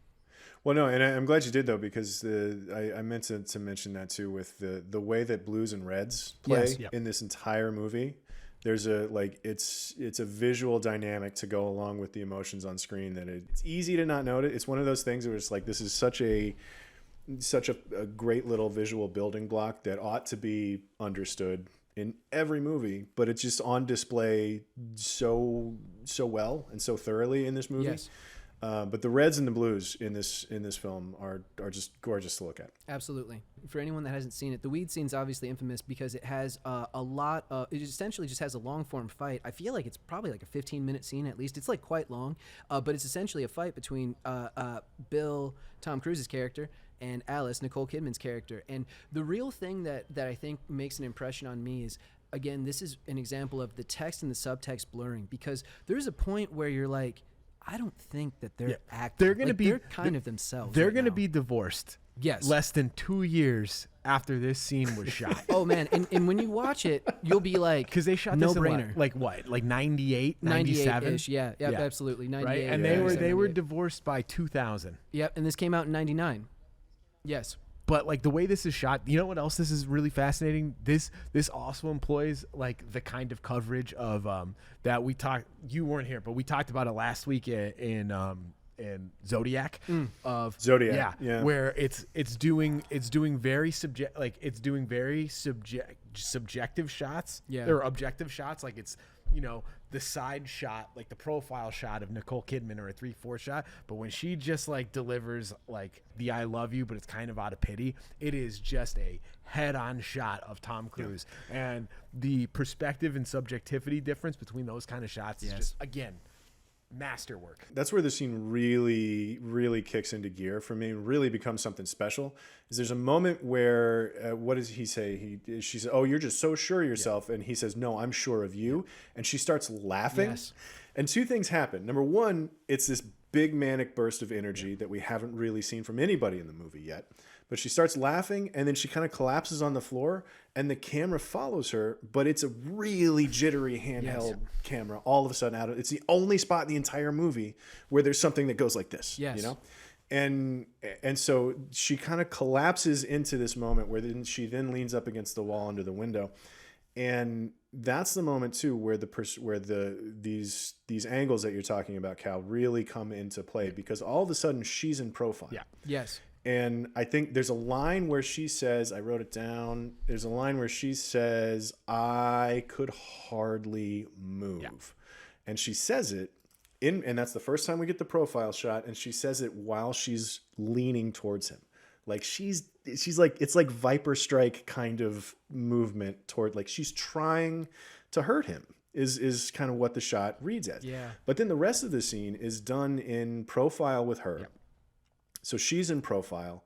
Well, no, and I'm glad you did though, because I meant to mention that too with the way that blues and reds play in this entire movie. There's it's a visual dynamic to go along with the emotions on screen that it's easy to not notice. It's one of those things where it's like this is such a great little visual building block that ought to be understood in every movie, but it's just on display so well and so thoroughly in this movie. Yes. But the reds and the blues in this film are just gorgeous to look at. Absolutely. For anyone that hasn't seen it, the weed scene's obviously infamous because it has a lot of, it essentially just has a long form fight. I feel like it's probably like a 15-minute scene at least. It's like quite long, but it's essentially a fight between Bill, Tom Cruise's character, and Alice, Nicole Kidman's character. And the real thing that I think makes an impression on me is, again, this is an example of the text and the subtext blurring, because there's a point where you're like, I don't think that they're acting. They're going to be they're kind of themselves. They're right going to now. be divorced. Yes. Less than 2 years after this scene was shot. Oh man, and when you watch it, you'll be like, Because they shot no this in brainer. like 98, 97? 98-ish, yeah, absolutely, 98. Right? And they were divorced by 2000. Yep, and this came out in 99. Yes. But like the way this is shot, you know what else this is really fascinating? This also employs like the kind of coverage of that we talked. You weren't here, but we talked about it last week in Zodiac. Of Zodiac, yeah. Where it's doing very subjective shots. Yeah. Or objective shots. Like it's the side shot, like the profile shot of Nicole Kidman, or a 3/4 shot. But when she just like delivers like the "I love you," but it's kind of out of pity, it is just a head-on shot of Tom Cruise. And the perspective and subjectivity difference between those kind of shots is just, again, masterwork. That's where the scene really, really kicks into gear for me, really becomes something special. Is there's a moment where, what does he say? She says, "Oh, you're just so sure of yourself." And he says, "No, I'm sure of you." And she starts laughing. Yes. And two things happen. Number one, it's this big manic burst of energy that we haven't really seen from anybody in the movie yet. But she starts laughing, and then she kind of collapses on the floor, and the camera follows her, but it's a really jittery handheld camera all of a sudden it's the only spot in the entire movie where there's something that goes like this, And so she kind of collapses into this moment where she then leans up against the wall under the window. And that's the moment too where these angles that you're talking about, Cal, really come into play, because all of a sudden she's in profile. Yeah. Yes. And I think there's a line where she says, I wrote it down. There's a line where she says, "I could hardly move." Yeah. And she says it and that's the first time we get the profile shot. And she says it while she's leaning towards him. Like she's like, it's like Viper Strike kind of movement toward, like she's trying to hurt him is kind of what the shot reads as. Yeah. But then the rest of the scene is done in profile with her. Yep. So she's in profile,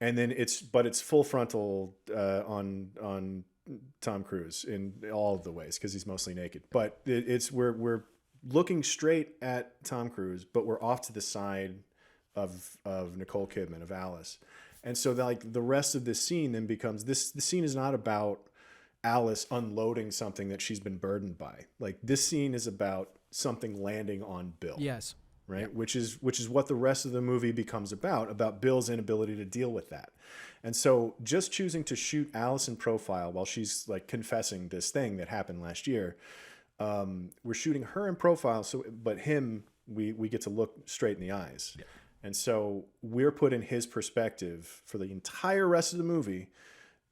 and then it's full frontal on Tom Cruise in all of the ways, because he's mostly naked. But we're looking straight at Tom Cruise, but we're off to the side of Nicole Kidman, of Alice. And so the rest of this scene then becomes the scene is not about Alice unloading something that she's been burdened by. Like this scene is about something landing on Bill. Yes. Right. Yep. Which is what the rest of the movie becomes about Bill's inability to deal with that. And so just choosing to shoot Alice in profile while she's like confessing this thing that happened last year, we're shooting her in profile. But him, we get to look straight in the eyes. Yep. And so we're put in his perspective for the entire rest of the movie,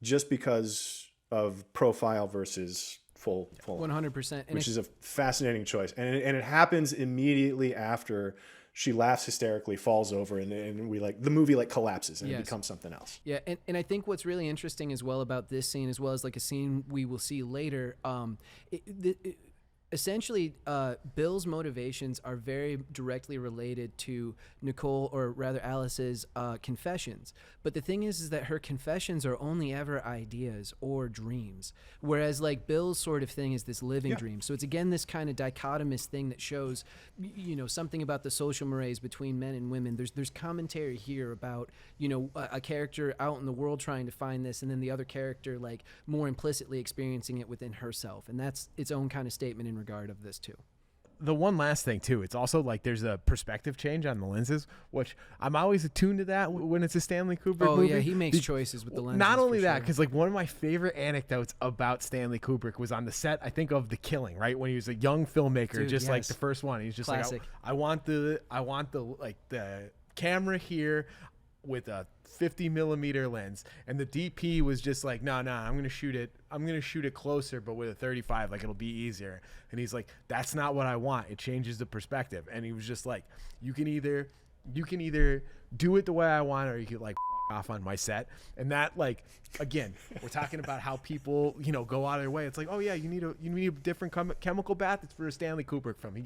just because of profile versus full 100%, which is a fascinating choice, and it happens immediately after she laughs hysterically, falls over, and we like the movie like collapses and Yes. it becomes something else. Yeah, and I think what's really interesting as well about this scene, as well as like a scene we will see later, essentially, Bill's motivations are very directly related to Nicole, or rather Alice's, confessions. But the thing is that her confessions are only ever ideas or dreams, whereas like Bill's sort of thing is this living dream. So it's again this kind of dichotomous thing that shows, something about the social mores between men and women. There's commentary here about a character out in the world trying to find this, and then the other character like more implicitly experiencing it within herself, and that's its own kind of statement in regard of this too. The one last thing too, it's also like there's a perspective change on the lenses, which I'm always attuned to that when it's a Stanley Kubrick movie. Yeah, he makes choices with the lenses. Not only that, sure. because like one of my favorite anecdotes about Stanley Kubrick was on the set, I think, of The Killing, right, when he was a young filmmaker, Dude, just like yes. the first one. He's just Classic. like, I want the like the camera here with a 50 millimeter lens, and the DP was just like, no, I'm gonna shoot it closer, but with a 35, like it'll be easier. And he's like, that's not what I want. It changes the perspective. And he was just like, you can either do it the way I want, or you could like off on my set. And that, like, again, we're talking about how people go out of their way. It's like, oh yeah, you need a different chemical bath. It's for a Stanley Kubrick film. He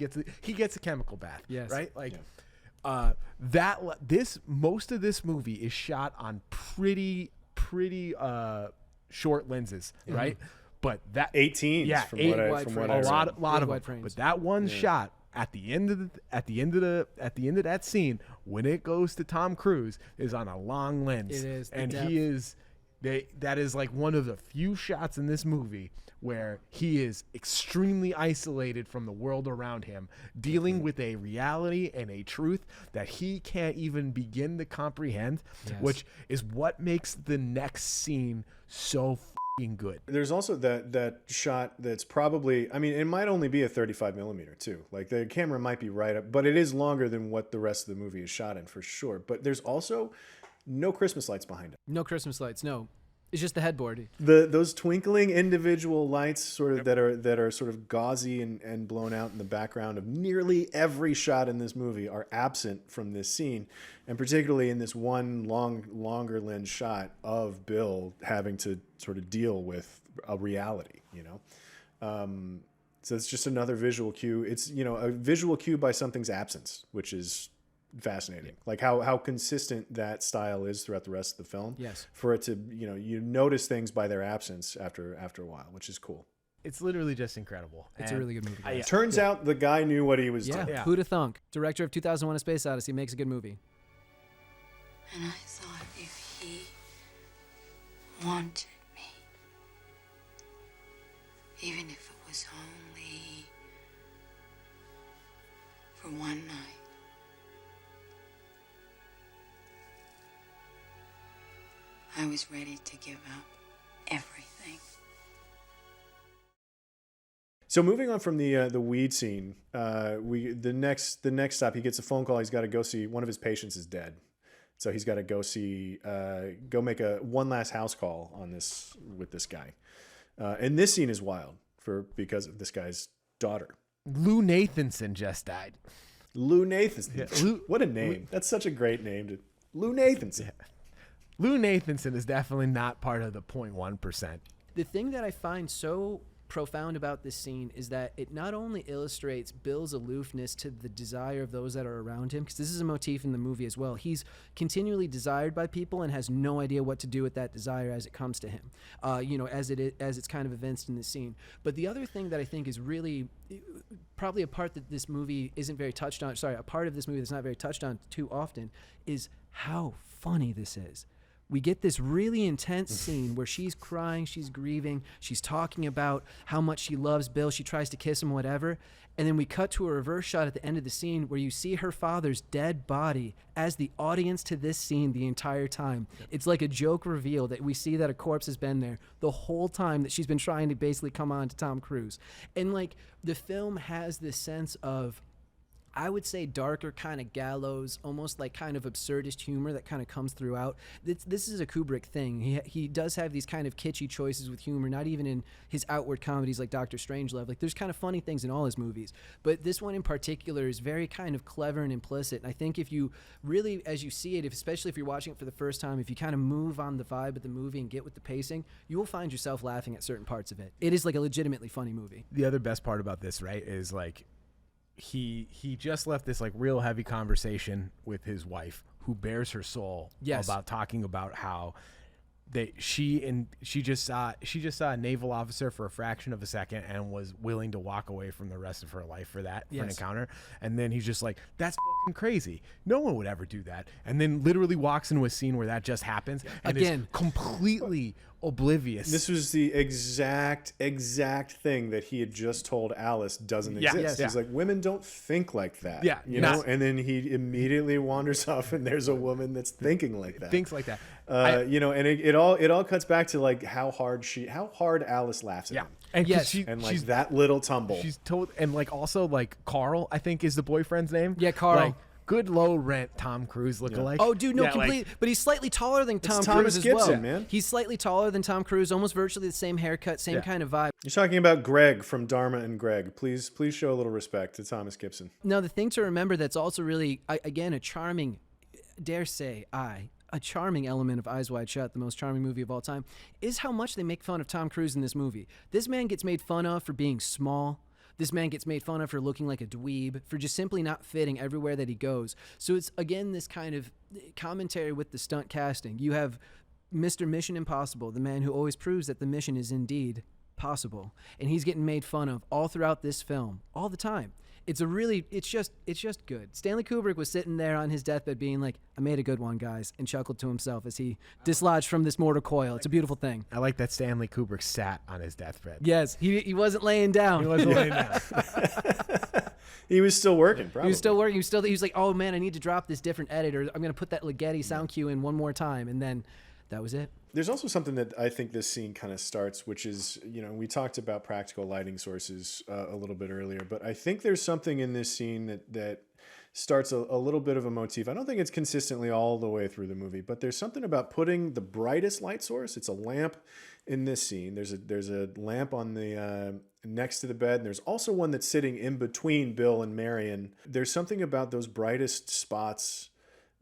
gets a chemical bath. Yes. Right, like. Most of this movie is shot on pretty short lenses, right? But that 18s from what I frames. read. a lot of wide them. frames. But that one shot at the end of that scene, when it goes to Tom Cruise, is on a long lens. It is, the and depth. that is like one of the few shots in this movie where he is extremely isolated from the world around him, dealing with a reality and a truth that he can't even begin to comprehend, which is what makes the next scene so fucking good. There's also that shot that's probably, I mean, it might only be a 35 millimeter too. Like the camera might be right up, but it is longer than what the rest of the movie is shot in for sure. But there's also no Christmas lights behind it. No Christmas lights. No, it's just the headboard. Those twinkling individual lights sort of that are sort of gauzy and blown out in the background of nearly every shot in this movie are absent from this scene, and particularly in this one longer lens shot of Bill having to sort of deal with a reality, so it's just another visual cue. It's a visual cue by something's absence, which is fascinating. Like how consistent that style is throughout the rest of the film. Yes. For it to, you notice things by their absence after a while, which is cool. It's literally just incredible. It's a really good movie. guys. Turns out the guy knew what he was doing. Yeah. Who'da thunk? Director of 2001: A Space Odyssey makes a good movie. And I thought if he wanted me, even if it was only for one night, I was ready to give up everything. So moving on from the weed scene, the next stop, he gets a phone call. He's got to go see one of his patients is dead, so he's got to go make a one last house call on this with this guy. And this scene is wild because of this guy's daughter. Lou Nathanson just died. Lou Nathanson. What a name! That's such a great name. Lou Nathanson. Lou Nathanson is definitely not part of the 0.1%. The thing that I find so profound about this scene is that it not only illustrates Bill's aloofness to the desire of those that are around him, because this is a motif in the movie as well. He's continually desired by people and has no idea what to do with that desire as it comes to him, as it's kind of evinced in this scene. But the other thing that I think is really probably a part that this movie isn't very touched on, a part of this movie that's not very touched on too often, is how funny this is. We get this really intense scene where she's crying, she's grieving, she's talking about how much she loves Bill, she tries to kiss him, whatever. And then we cut to a reverse shot at the end of the scene where you see her father's dead body as the audience to this scene the entire time. It's like a joke reveal that we see that a corpse has been there the whole time that she's been trying to basically come on to Tom Cruise. And like the film has this sense of I would say darker kind of gallows, almost like kind of absurdist humor that kind of comes throughout. This is a Kubrick thing. He does have these kind of kitschy choices with humor, not even in his outward comedies like Dr. Strangelove. Like there's kind of funny things in all his movies, but this one in particular is very kind of clever and implicit. And I think if you really, as you see it, especially if you're watching it for the first time, if you kind of move on the vibe of the movie and get with the pacing, you will find yourself laughing at certain parts of it. It is like a legitimately funny movie. The other best part about this, right, is like he just left this like real heavy conversation with his wife, who bears her soul, about talking about how she just saw a naval officer for a fraction of a second and was willing to walk away from the rest of her life for that, for an encounter. And then he's just like, that's fucking crazy. No one would ever do that. And then literally walks into a scene where that just happens and is completely oblivious. This was the exact thing that he had just told Alice doesn't exist. He's like, women don't think like that. You know? And then he immediately wanders off and there's a woman that's thinking like that. Thinks like that. You know, and it all cuts back to like how hard Alice laughs at him. And and like that little tumble. She's told, and like also like Carl, I think is the boyfriend's name. Yeah, Carl. Like, good low rent Tom Cruise lookalike. Oh, dude, no, completely. But he's slightly taller than Tom Cruise as Gibson, well. Man. He's slightly taller than Tom Cruise, almost virtually the same haircut, same kind of vibe. You're talking about Greg from Dharma and Greg. Please show a little respect to Thomas Gibson. Now, the thing to remember that's also really, again, a charming, a charming element of Eyes Wide Shut, the most charming movie of all time, is how much they make fun of Tom Cruise in this movie. This man gets made fun of for being small. This man gets made fun of for looking like a dweeb, for just simply not fitting everywhere that he goes. So it's, again, this kind of commentary with the stunt casting. You have Mr. Mission Impossible, the man who always proves that the mission is indeed possible. And he's getting made fun of all throughout this film, all the time. It's just good. Stanley Kubrick was sitting there on his deathbed being like, I made a good one, guys, and chuckled to himself as he dislodged from this mortal coil. It's a beautiful thing. I like that Stanley Kubrick sat on his deathbed. Yes, he wasn't laying down. He wasn't laying down. He was still working, probably. He was still working. He was like, oh man, I need to drop this different editor. I'm going to put that Ligeti sound cue in one more time. And then that was it. There's also something that I think this scene kind of starts, which is, you know, we talked about practical lighting sources a little bit earlier, but I think there's something in this scene that starts a little bit of a motif. I don't think it's consistently all the way through the movie, but there's something about putting the brightest light source. It's a lamp in this scene. There's a lamp on the next to the bed, and there's also one that's sitting in between Bill and Marion. There's something about those brightest spots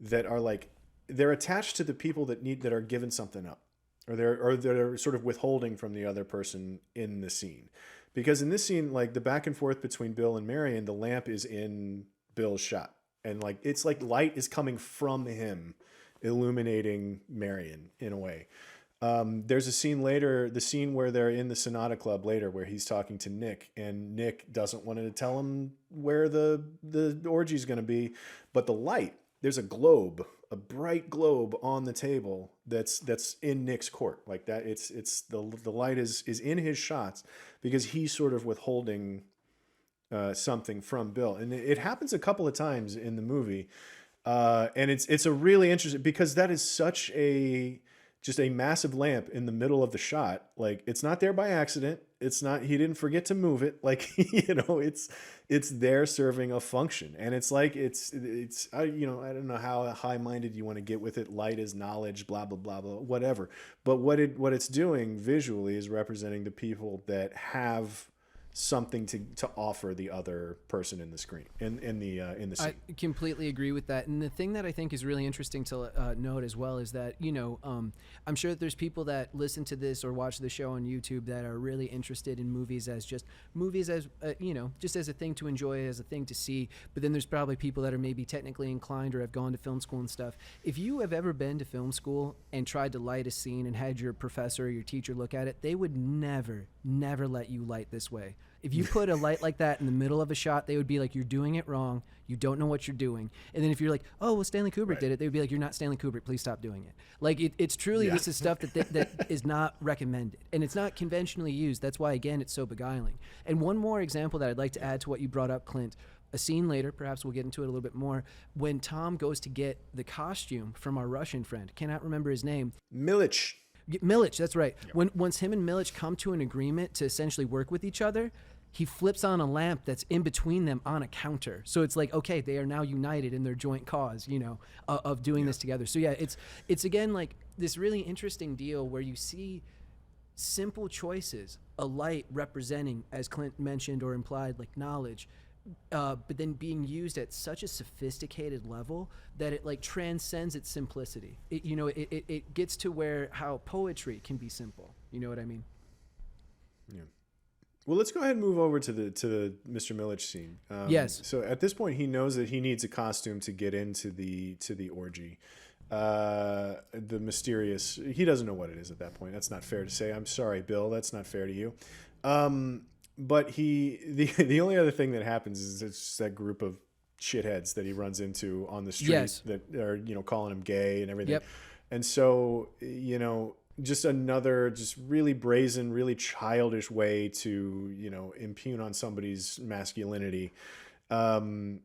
that are like, they're attached to the people that are given something up, or they're sort of withholding from the other person in the scene. Because in this scene, like the back and forth between Bill and Marion, the lamp is in Bill's shot, and like it's like light is coming from him, illuminating Marion in a way. There's a scene later, the scene where they're in the Sonata Club later, where he's talking to Nick, and Nick doesn't want to tell him where the orgy is going to be, but the light, there's a globe, a bright globe on the table that's in Nick's court, like that. It's the light is in his shots because he's sort of withholding something from Bill, and it happens a couple of times in the movie, and it's a really interesting, because that is such just a massive lamp in the middle of the shot. Like, it's not there by accident. It's not, he didn't forget to move it. Like, you know, it's there serving a function. And it's like, it's, you know, I don't know how high-minded you want to get with it. Light is knowledge, blah, blah, blah, blah, whatever. But what it's doing visually is representing the people that have something to offer the other person in the screen, in the scene. I completely agree with that. And the thing that I think is really interesting to note as well is that, you know, I'm sure that there's people that listen to this or watch the show on YouTube that are really interested in movies as you know, just as a thing to enjoy, as a thing to see. But then there's probably people that are maybe technically inclined or have gone to film school and stuff. If you have ever been to film school and tried to light a scene and had your professor or your teacher look at it, they would never let you light this way. If you put a light like that in the middle of a shot, they would be like, you're doing it wrong. You don't know what you're doing. And then if you're like, oh, well, Stanley Kubrick did it, they would be like, you're not Stanley Kubrick. Please stop doing it. Like, it's truly, this is stuff that is not recommended. And it's not conventionally used. That's why, again, it's so beguiling. And one more example that I'd like to add to what you brought up, Clint, a scene later, perhaps we'll get into it a little bit more, when Tom goes to get the costume from our Russian friend. Cannot remember his name. Milich, that's right. Yeah. Once him and Milich come to an agreement to essentially work with each other, he flips on a lamp that's in between them on a counter. So it's like, okay, they are now united in their joint cause, of doing this together. So yeah, it's again like this really interesting deal where you see simple choices, a light representing, as Clint mentioned or implied, like knowledge, but then being used at such a sophisticated level that it like transcends its simplicity. It gets to where how poetry can be simple. You know what I mean? Yeah. Well, let's go ahead and move over to the Mr. Milich scene. Yes. So at this point, he knows that he needs a costume to get into the orgy. The mysterious. He doesn't know what it is at that point. That's not fair to say. I'm sorry, Bill. That's not fair to you. But the only other thing that happens is it's that group of shitheads that he runs into on the street that are calling him gay and everything. Yep. And so just another just really brazen, really childish way to impugn on somebody's masculinity. And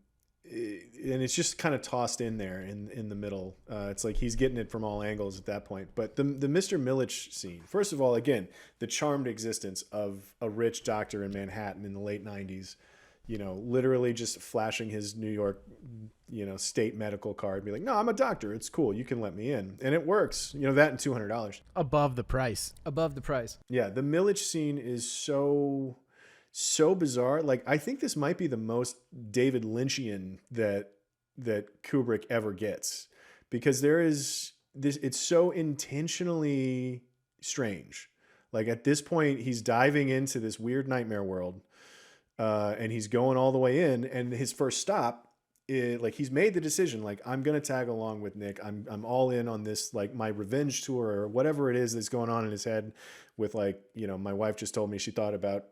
it's just kind of tossed in there in the middle. It's like he's getting it from all angles at that point. But the Mr. Milich scene, first of all, again, the charmed existence of a rich doctor in Manhattan in the late 90s, literally just flashing his New York, state medical card and be like, no, I'm a doctor. It's cool. You can let me in. And it works. That and $200. Above the price. Yeah. The Milich scene is so bizarre. Like, I think this might be the most David Lynchian that Kubrick ever gets, because there is this, it's so intentionally strange. Like, at this point, he's diving into this weird nightmare world, and he's going all the way in, and his first stop is, like, he's made the decision, like, I'm going to tag along with Nick. I'm all in on this, like, my revenge tour or whatever it is that's going on in his head with, like, my wife just told me she thought about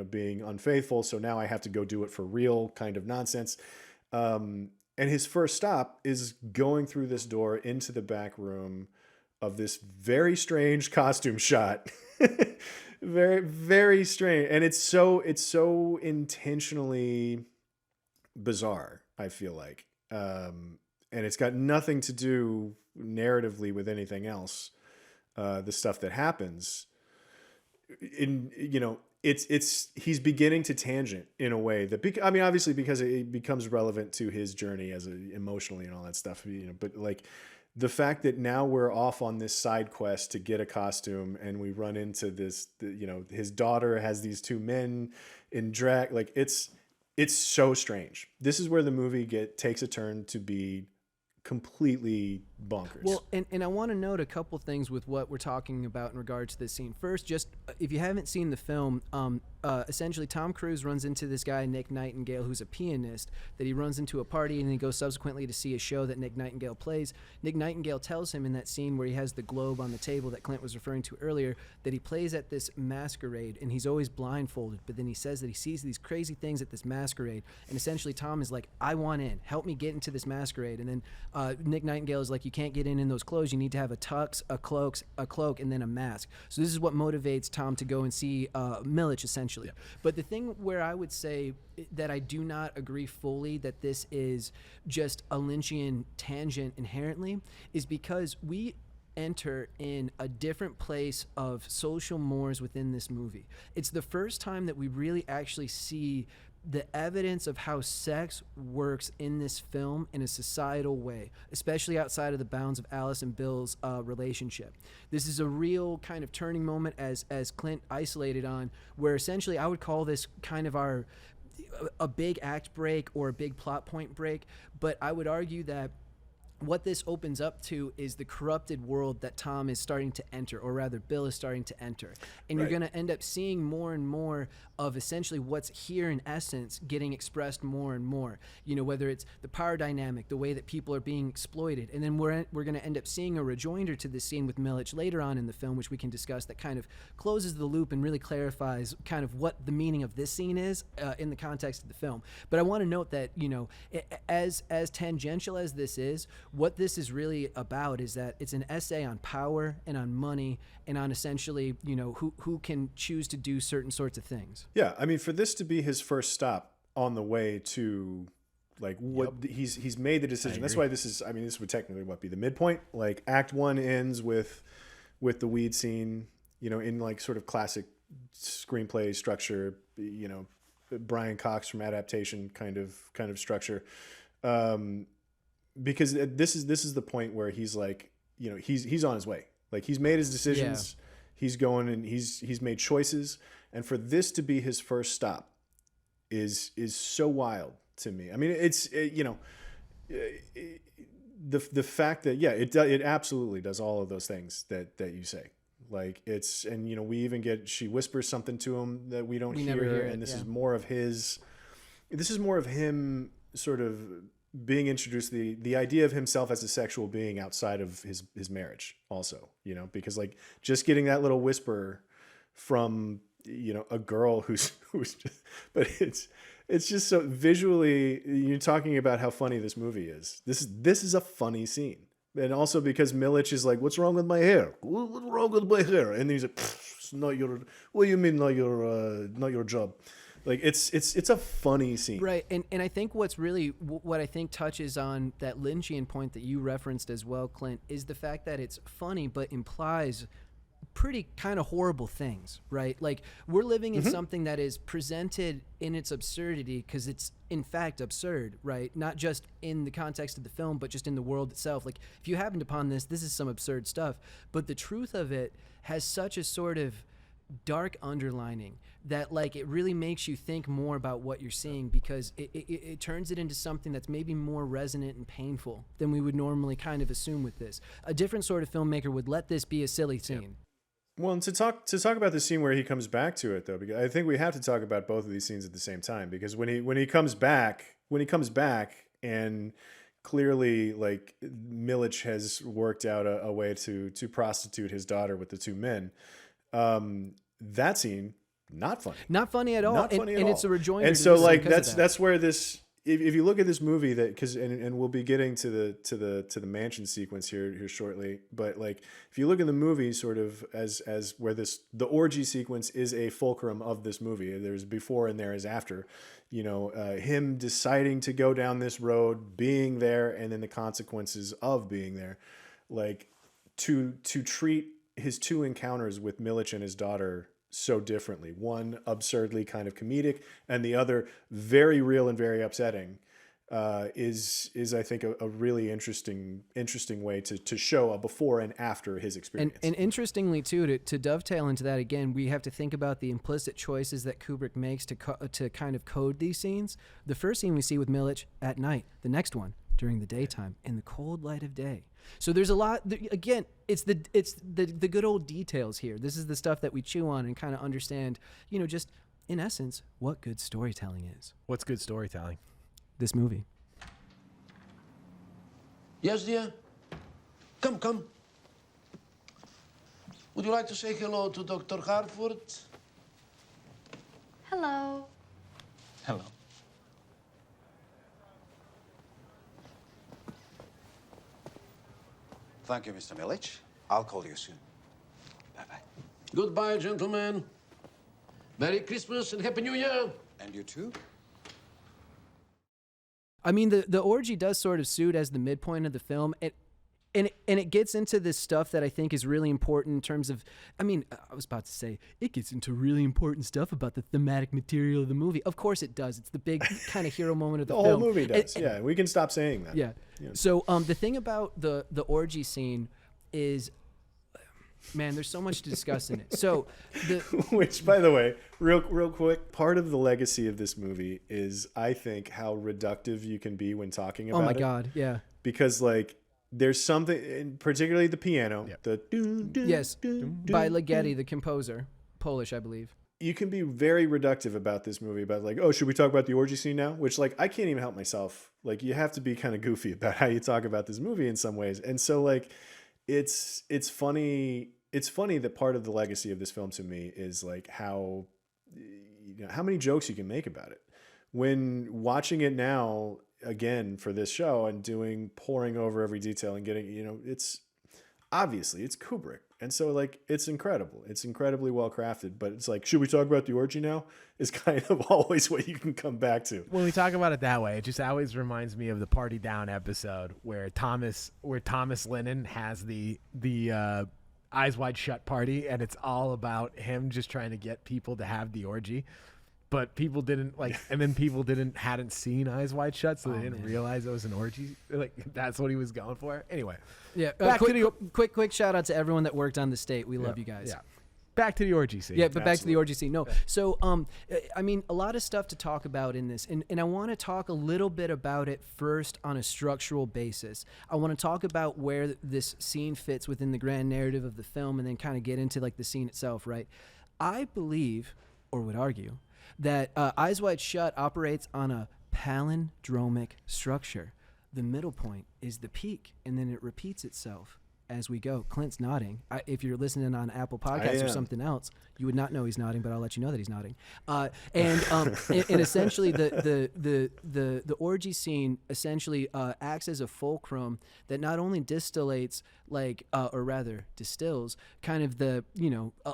being unfaithful, so now I have to go do it for real kind of nonsense. And his first stop is going through this door into the back room of this very strange costume shot. Very, very strange. And it's so intentionally bizarre, I feel like. And it's got nothing to do narratively with anything else. The stuff that happens he's beginning to tangent in a way that, obviously because it becomes relevant to his journey emotionally and all that stuff, but like the fact that now we're off on this side quest to get a costume and we run into this, his daughter has these two men in drag, like it's so strange. This is where the movie takes a turn to be completely bonkers. Well, and I want to note a couple things with what we're talking about in regards to this scene. First, just if you haven't seen the film, essentially Tom Cruise runs into this guy, Nick Nightingale, who's a pianist, that he runs into a party, and he goes subsequently to see a show that Nick Nightingale plays. Nick Nightingale tells him in that scene where he has the globe on the table that Clint was referring to earlier, that he plays at this masquerade, and he's always blindfolded, but then he says that he sees these crazy things at this masquerade, and essentially Tom is like, I want in. Help me get into this masquerade. And then Nick Nightingale is like, you can't get in those clothes. You need to have a tux, a cloak, and then a mask. So this is what motivates Tom to go and see Milich, essentially. Yeah. But the thing where I would say that I do not agree fully that this is just a Lynchian tangent inherently is because we enter in a different place of social mores within this movie. It's the first time that we really actually see the evidence of how sex works in this film in a societal way, especially outside of the bounds of Alice and Bill's relationship. This is a real kind of turning moment, as Clint isolated on, where essentially I would call this kind of a big act break or a big plot point break, but I would argue that what this opens up to is the corrupted world that Tom is starting to enter, or rather Bill is starting to enter. And You're going to end up seeing more and more of essentially what's here in essence getting expressed more and more. Whether it's the power dynamic, the way that people are being exploited. And then we're going to end up seeing a rejoinder to this scene with Milich later on in the film, which we can discuss, that kind of closes the loop and really clarifies kind of what the meaning of this scene is in the context of the film. But I want to note that, as tangential as this is, what this is really about is that it's an essay on power and on money and on essentially, who can choose to do certain sorts of things. Yeah, I mean, for this to be his first stop on the way to, like, what he's made the decision. That's why this would technically be the midpoint. Like, Act 1 ends with the weed scene, in like sort of classic screenplay structure, Brian Cox from Adaptation kind of structure. Because this is the point where he's like, he's on his way. Like he's made his decisions, he's going and he's made choices. And for this to be his first stop is so wild to me. I mean, the fact that, it absolutely does all of those things that you say. Like we even she whispers something to him that we never hear. And this is more of him sort of being introduced to the idea of himself as a sexual being outside of his marriage also, because like just getting that little whisper from, a girl who's just, but it's just so visually, you're talking about how funny this movie is. This is a funny scene. And also because Milic is like, what's wrong with my hair? What's wrong with my hair? And he's like, it's not your, what do you mean not your job? Like it's a funny scene. Right. And I think what I think touches on that Lynchian point that you referenced as well, Clint, is the fact that it's funny, but implies pretty kind of horrible things, right? Like we're living in something that is presented in its absurdity because it's in fact absurd, right? Not just in the context of the film, but just in the world itself. Like if you happened upon this is some absurd stuff, but the truth of it has such a sort of dark underlining that like it really makes you think more about what you're seeing, because it turns it into something that's maybe more resonant and painful than we would normally kind of assume with this. A different sort of filmmaker would let this be a silly scene. Yeah. Well, and to talk about the scene where he comes back to it though, because I think we have to talk about both of these scenes at the same time, because when he comes back and clearly like Milic has worked out a way to prostitute his daughter with the two men. That scene, not funny at all. And it's a rejoinder. And so like that's where this, if you look at this movie, that and we'll be getting to the mansion sequence here shortly, but like if you look at the movie sort of as where the orgy sequence is a fulcrum of this movie. There's before and there is after, him deciding to go down this road, being there, and then the consequences of being there, like to treat his two encounters with Milic and his daughter so differently. One absurdly kind of comedic, and the other very real and very upsetting. Is I think a really interesting way to show a before and after his experience. And interestingly too, to dovetail into that again, we have to think about the implicit choices that Kubrick makes to kind of code these scenes. The first scene we see with Milic at night. The next one during the daytime in the cold light of day. So there's a lot. Again, it's the good old details here. This is the stuff that we chew on and kind of understand. Just in essence, what good storytelling is. What's good storytelling? This movie. Yes, dear. Come. Would you like to say hello to Dr. Hartford? Hello. Hello. Thank you, Mr. Milic. I'll call you soon. Bye-bye. Goodbye, gentlemen. Merry Christmas and Happy New Year. And you too? I mean, the orgy does sort of suit as the midpoint of the film. And it gets into this stuff that I think is really important in terms of, I was about to say, it gets into really important stuff about the thematic material of the movie. Of course it does. It's the big kind of hero moment of the film. The whole movie does, yeah. We can stop saying that. Yeah. So the thing about the orgy scene is, man, there's so much to discuss in it. So, which, by the way, real quick, part of the legacy of this movie is, I think, how reductive you can be when talking about it. Oh my God, yeah. Because like, there's something, particularly the piano, the yes, by Ligeti, the composer, Polish, I believe. You can be very reductive about this movie, about like, oh, should we talk about the orgy scene now? Which, like, I can't even help myself. Like, you have to be kind of goofy about how you talk about this movie in some ways. And so, like, it's funny. It's funny that part of the legacy of this film to me is like how many jokes you can make about it. When watching it now again for this show and pouring over every detail and getting, it's obviously it's Kubrick. And so like, it's incredible. It's incredibly well crafted, but it's like, should we talk about the orgy now? Is kind of always what you can come back to. When we talk about it that way, it just always reminds me of the Party Down episode where Thomas Lennon has the Eyes Wide Shut party, and it's all about him just trying to get people to have the orgy. But people didn't like, and then people hadn't seen Eyes Wide Shut, so they didn't realize it was an orgy. Like that's what he was going for. Anyway, Yeah. Back to the- quick shout out to everyone that worked on the state. We love you guys. yeah. Back to the orgy scene. Yeah, but back to the orgy scene. No, so I mean, a lot of stuff to talk about in this, and I want to talk a little bit about it first on a structural basis. I want to talk about where this scene fits within the grand narrative of the film, and then kind of get into like the scene itself. Right? I believe, or would argue, that Eyes Wide Shut operates on a palindromic structure. The middle point is the peak, and then it repeats itself as we go. Clint's nodding. If you're listening on Apple Podcasts or something else, you would not know he's nodding, but I'll let you know that he's nodding. And essentially, the orgy scene essentially acts as a fulcrum that not only distillates, or rather distills, kind of the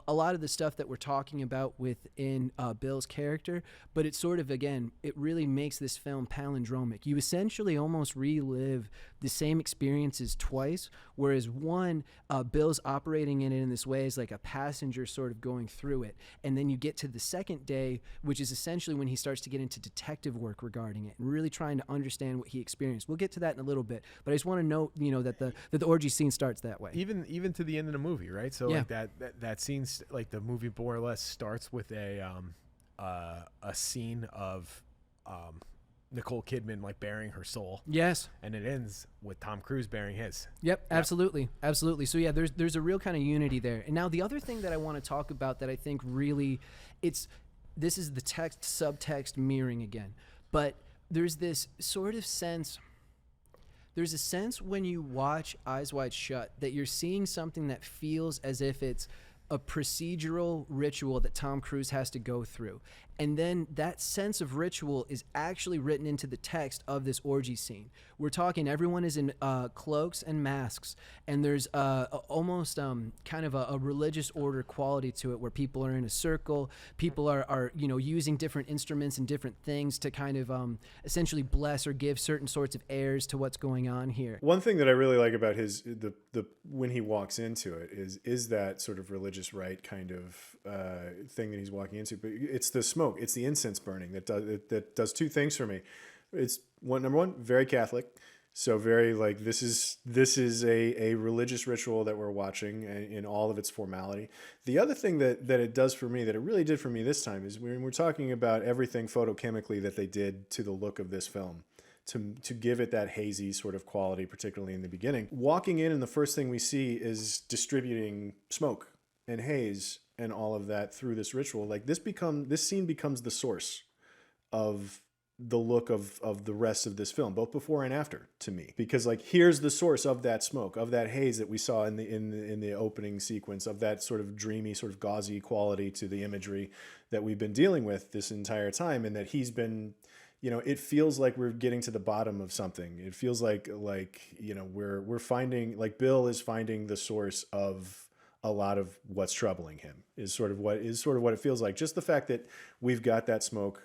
a lot of the stuff that we're talking about within Bill's character, but it sort of it really makes this film palindromic. You essentially almost relive the same experiences twice, whereas one, Bill's operating in it in this way as like a passenger sort of going through it, and then you get to the second day, which is essentially when he starts to get into detective work regarding it and really trying to understand what he experienced. We'll get to that in a little bit, but I just want to note that the orgy scene starts that way. Even to the end of the movie, right? So Yeah. like that scene, like the movie more or less starts with a scene of Nicole Kidman like bearing her soul. Yes. And it ends with Tom Cruise bearing his. Yep, absolutely. So yeah, there's a real kind of unity there. And now the other thing that I want to talk about that I think really this is the text subtext mirroring again. But there's this sort of sense when you watch Eyes Wide Shut that you're seeing something that feels as if it's a procedural ritual that Tom Cruise has to go through. And then that sense of ritual is actually written into the text of this orgy scene. We're talking everyone is in cloaks and masks, and there's almost kind of a religious order quality to it where people are in a circle, people are using different instruments and different things to kind of essentially bless or give certain sorts of airs to what's going on here. One thing that I really like about the when he walks into it is that sort of religious rite kind of thing that he's walking into, but it's the smoke. It's the incense burning that does two things for me. It's number one, very Catholic, so very like this is a religious ritual that we're watching in all of its formality. The other thing that it does for me, that it really did for me this time, is when we're talking about everything photochemically that they did to the look of this film to give it that hazy sort of quality, particularly in the beginning. Walking in, and the first thing we see is distributing smoke and haze and all of that through this ritual. Like this scene becomes the source of the look of the rest of this film, both before and after, to me, because like here's the source of that smoke, of that haze that we saw in the opening sequence, of that sort of dreamy, sort of gauzy quality to the imagery that we've been dealing with this entire time, and that he's been, it feels like we're getting to the bottom of something. It feels like we're finding, like Bill is finding the source of a lot of what's troubling him is sort of what it feels like. Just the fact that we've got that smoke,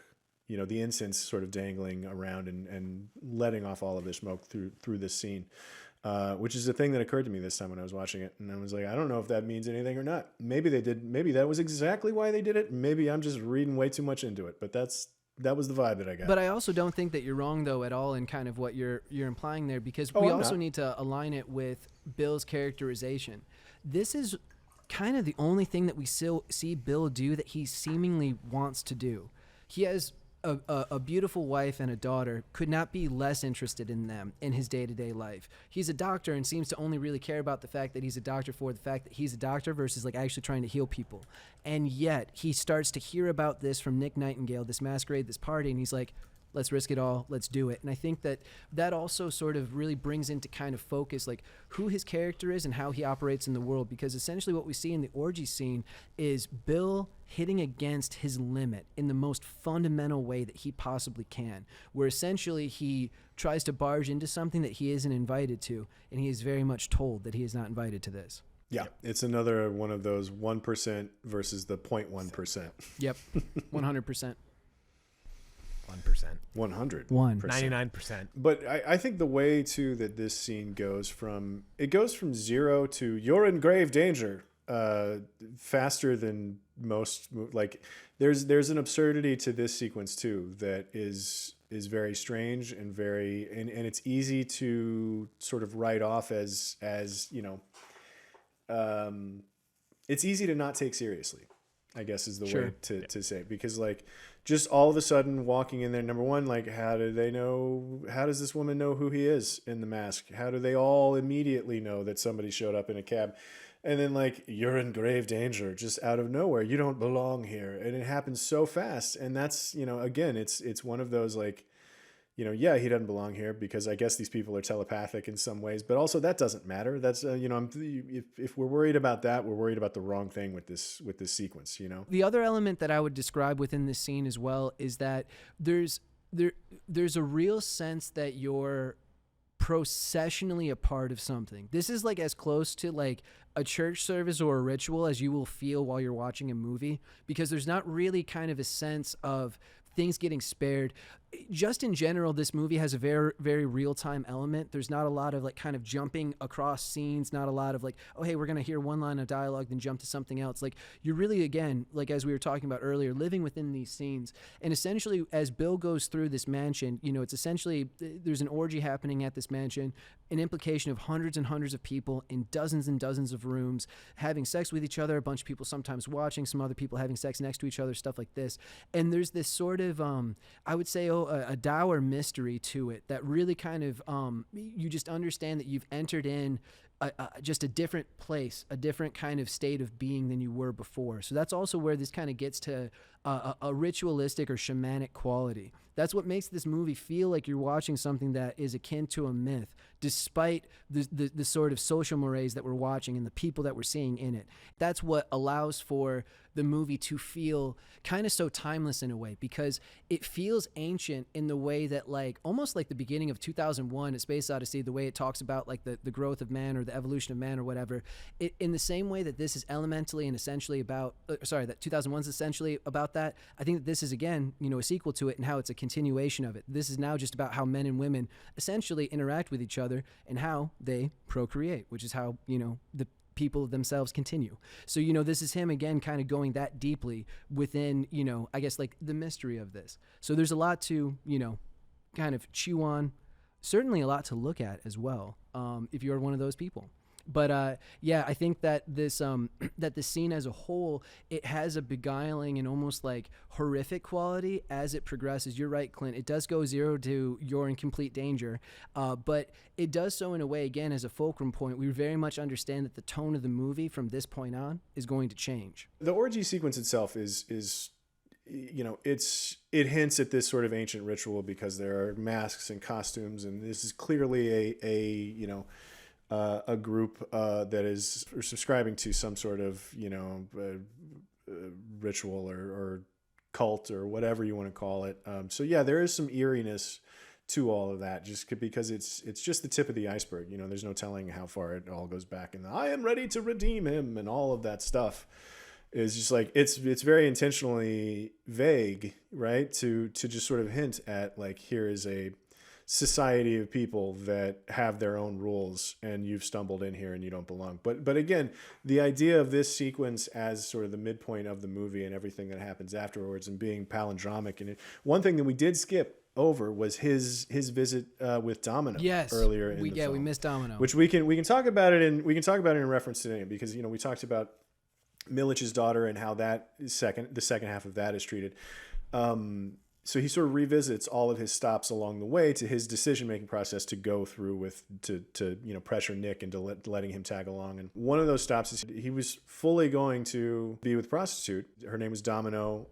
the incense sort of dangling around and letting off all of this smoke through this scene, which is a thing that occurred to me this time when I was watching it. And I was like, I don't know if that means anything or not. Maybe they did. Maybe that was exactly why they did it. Maybe I'm just reading way too much into it, but that was the vibe that I got. But I also don't think that you're wrong, though, at all in kind of what you're implying there, because we also need to align it with Bill's characterization. This is kind of the only thing that we still see Bill do that he seemingly wants to do. He has a beautiful wife and a daughter, could not be less interested in them in his day-to-day life. He's a doctor and seems to only really care about the fact that he's a doctor for the fact that he's a doctor versus like actually trying to heal people. And yet he starts to hear about this from Nick Nightingale, this masquerade, this party, and he's like, let's risk it all. Let's do it. And I think that also sort of really brings into kind of focus like who his character is and how he operates in the world, because essentially what we see in the orgy scene is Bill hitting against his limit in the most fundamental way that he possibly can, where essentially he tries to barge into something that he isn't invited to, and he is very much told that he is not invited to this. Yeah, it's another one of those 1% versus the 0.1%. Yep, 100%. 1%. 100. 99%. But I think the way too that this scene goes from 0 to you're in grave danger faster than most. Like there's an absurdity to this sequence too that is very strange and and it's easy to sort of write off as it's easy to not take seriously, I guess is the way to say it. Because like just all of a sudden walking in there, number one, like how does this woman know who he is in the mask? How do they all immediately know that somebody showed up in a cab? And then like, you're in grave danger just out of nowhere. You don't belong here. And it happens so fast. And that's, again, it's one of those like, yeah, he doesn't belong here because I guess these people are telepathic in some ways, but also that doesn't matter. That's, if we're worried about that, we're worried about the wrong thing with this sequence, The other element that I would describe within this scene as well is that there's a real sense that you're processionally a part of something. This is like as close to like a church service or a ritual as you will feel while you're watching a movie, because there's not really kind of a sense of things getting spared. Just in general, this movie has a very, very real-time element. There's not a lot of like kind of jumping across scenes, not a lot of like, oh, hey, we're going to hear one line of dialogue, then jump to something else. Like you're really, again, like as we were talking about earlier, living within these scenes. And essentially, as Bill goes through this mansion, it's essentially, there's an orgy happening at this mansion, an implication of hundreds and hundreds of people in dozens and dozens of rooms, having sex with each other, a bunch of people sometimes watching, some other people having sex next to each other, stuff like this. And there's this sort of, I would say, a dour mystery to it that really kind of, you just understand that you've entered in just a different place, a different kind of state of being than you were before. So that's also where this kind of gets to a ritualistic or shamanic quality. That's what makes this movie feel like you're watching something that is akin to a myth, despite the sort of social mores that we're watching and the people that we're seeing in it. That's what allows for the movie to feel kind of so timeless in a way, because it feels ancient in the way that like almost like the beginning of 2001 A Space Odyssey, the way it talks about like the growth of man or the evolution of man or whatever, in the same way that this is elementally and essentially about that 2001 is essentially about that. I think that this is again a sequel to it and how it's a continuation of it. This is now just about how men and women essentially interact with each other and how they procreate, which is how the people themselves continue. So this is him again kind of going that deeply within I guess like the mystery of this. So there's a lot to kind of chew on, certainly a lot to look at as well, if you're one of those people. But yeah, I think that this that the scene as a whole, it has a beguiling and almost like horrific quality as it progresses. You're right, Clint. It does go 0 to you're in complete danger, but it does so in a way, again, as a fulcrum point. We very much understand that the tone of the movie from this point on is going to change. The orgy sequence itself is it hints at this sort of ancient ritual because there are masks and costumes, and this is clearly a group that is subscribing to some sort of ritual or cult or whatever you want to call it. So yeah, there is some eeriness to all of that, just because it's just the tip of the iceberg. There's no telling how far it all goes back, and I am ready to redeem him and all of that stuff is just like it's very intentionally vague, right? To just sort of hint at like, here is a society of people that have their own rules and you've stumbled in here and you don't belong. But again, the idea of this sequence as sort of the midpoint of the movie and everything that happens afterwards and being palindromic. And one thing that we did skip over was his visit with Domino. Yes, earlier in the film, we missed Domino, which we can talk about it in reference today, because we talked about Milich's daughter and how the second half of that is treated. So he sort of revisits all of his stops along the way to his decision-making process to go through to pressure Nick into letting him tag along. And one of those stops is he was fully going to be with a prostitute. Her name was Domino.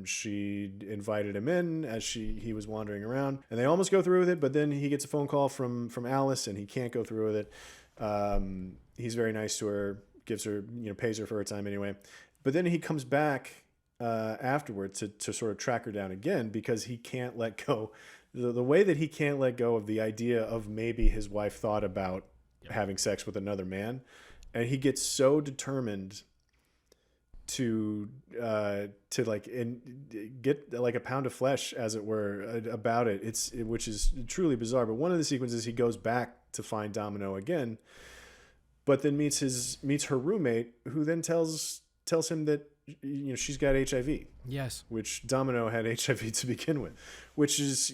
She invited him in as he was wandering around, and they almost go through with it. But then he gets a phone call from Alice, and he can't go through with it. He's very nice to her, gives her, pays her for her time anyway. But then he comes back afterwards to sort of track her down again, because he can't let go. The way that he can't let go of the idea of maybe his wife thought about having sex with another man. And he gets so determined to like get like a pound of flesh, as it were, about it. Which is truly bizarre. But one of the sequences, he goes back to find Domino again, but then meets her roommate, who then tells him that she's got HIV. Yes. Which Domino had HIV to begin with, which is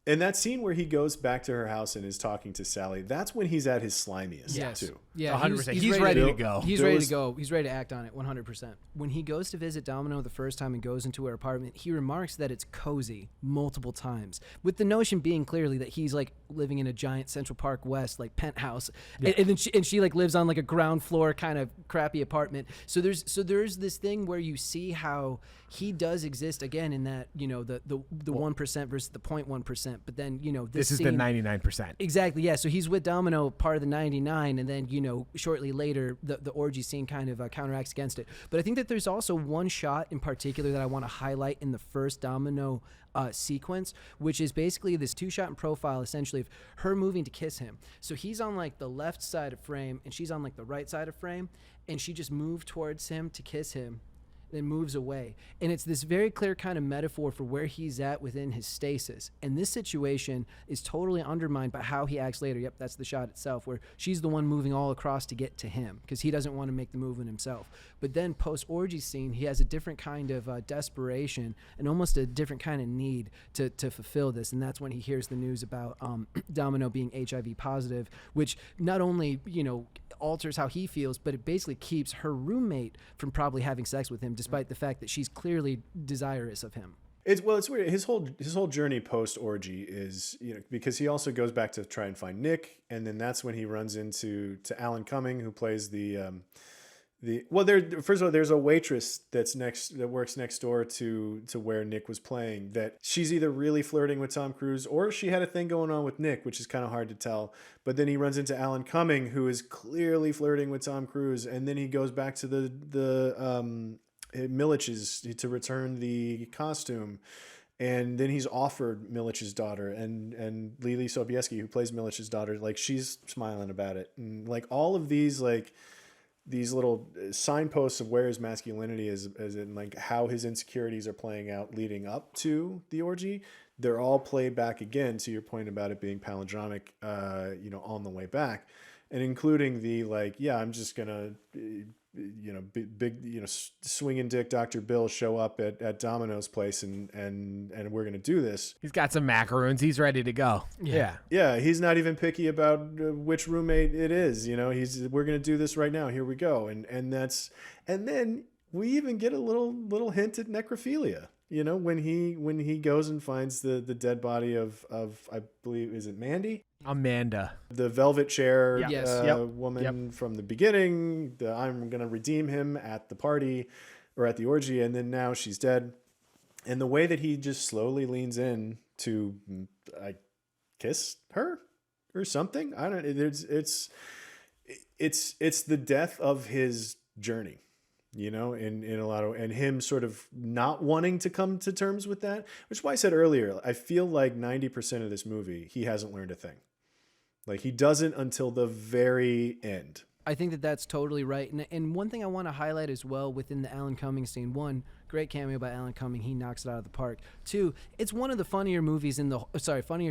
and that scene where he goes back to her house and is talking to Sally, that's when he's at his slimiest too. Yeah, 100%. He's ready to go. He's ready to go. He's ready to act on it 100%. When he goes to visit Domino the first time and goes into her apartment, he remarks that it's cozy multiple times, with the notion being clearly that he's like living in a giant Central Park West like penthouse, and then she like lives on like a ground floor kind of crappy apartment. So there's this thing where you see how he does exist again in that the 1% versus the 0.1%, but then this is the 99%. Exactly, yeah. So he's with Domino, part of the 99, and then shortly later the orgy scene kind of counteracts against it. But I think that there's also one shot in particular that I want to highlight in the first Domino sequence, which is basically this 2-shot in profile, essentially, of her moving to kiss him. So he's on like the left side of frame and she's on like the right side of frame, and she just moved towards him to kiss him, then moves away. And it's this very clear kind of metaphor for where he's at within his stasis. And this situation is totally undermined by how he acts later. Yep, that's the shot itself, where she's the one moving all across to get to him because he doesn't want to make the movement himself. But then post-orgy scene, he has a different kind of desperation and almost a different kind of need to fulfill this. And that's when he hears the news about Domino being HIV positive, which not only, alters how he feels, but it basically keeps her roommate from probably having sex with him, despite the fact that she's clearly desirous of him. It's weird. His whole journey post orgy is because he also goes back to try and find Nick, and then that's when he runs into Alan Cumming, who plays first of all, there's a waitress that works next door to where Nick was playing, that she's either really flirting with Tom Cruise or she had a thing going on with Nick, which is kind of hard to tell. But then he runs into Alan Cumming, who is clearly flirting with Tom Cruise, and then he goes back to the Milich's to return the costume. And then he's offered Milich's daughter, and Lily Sobieski, who plays Milich's daughter, like, she's smiling about it. And like all of these little signposts of where his masculinity is, as in like how his insecurities are playing out leading up to the orgy, they're all played back again, to your point about it being palindromic, on the way back, and including the I'm just gonna big swinging dick Dr. Bill show up at Domino's place and we're gonna do this. He's got some macaroons. He's ready to go. Yeah. He's not even picky about which roommate it is. We're gonna do this right now. Here we go. And then we even get a little hint at necrophilia. When he goes and finds the dead body of I believe, is it Amanda, the velvet chair Yep. woman from the beginning. I'm gonna redeem him at the party or at the orgy, and then now she's dead. And the way that he just slowly leans in to kiss her or something, I don't. It's the death of his journey. In a lot of, and him sort of not wanting to come to terms with that, which is why I said earlier, I feel like 90% of this movie, he hasn't learned a thing. Like, he doesn't until the very end. I think that that's totally right. And one thing I want to highlight as well within the Alan Cumming scene, one, great cameo by Alan Cumming. He knocks it out of the park. Two, it's one of the funnier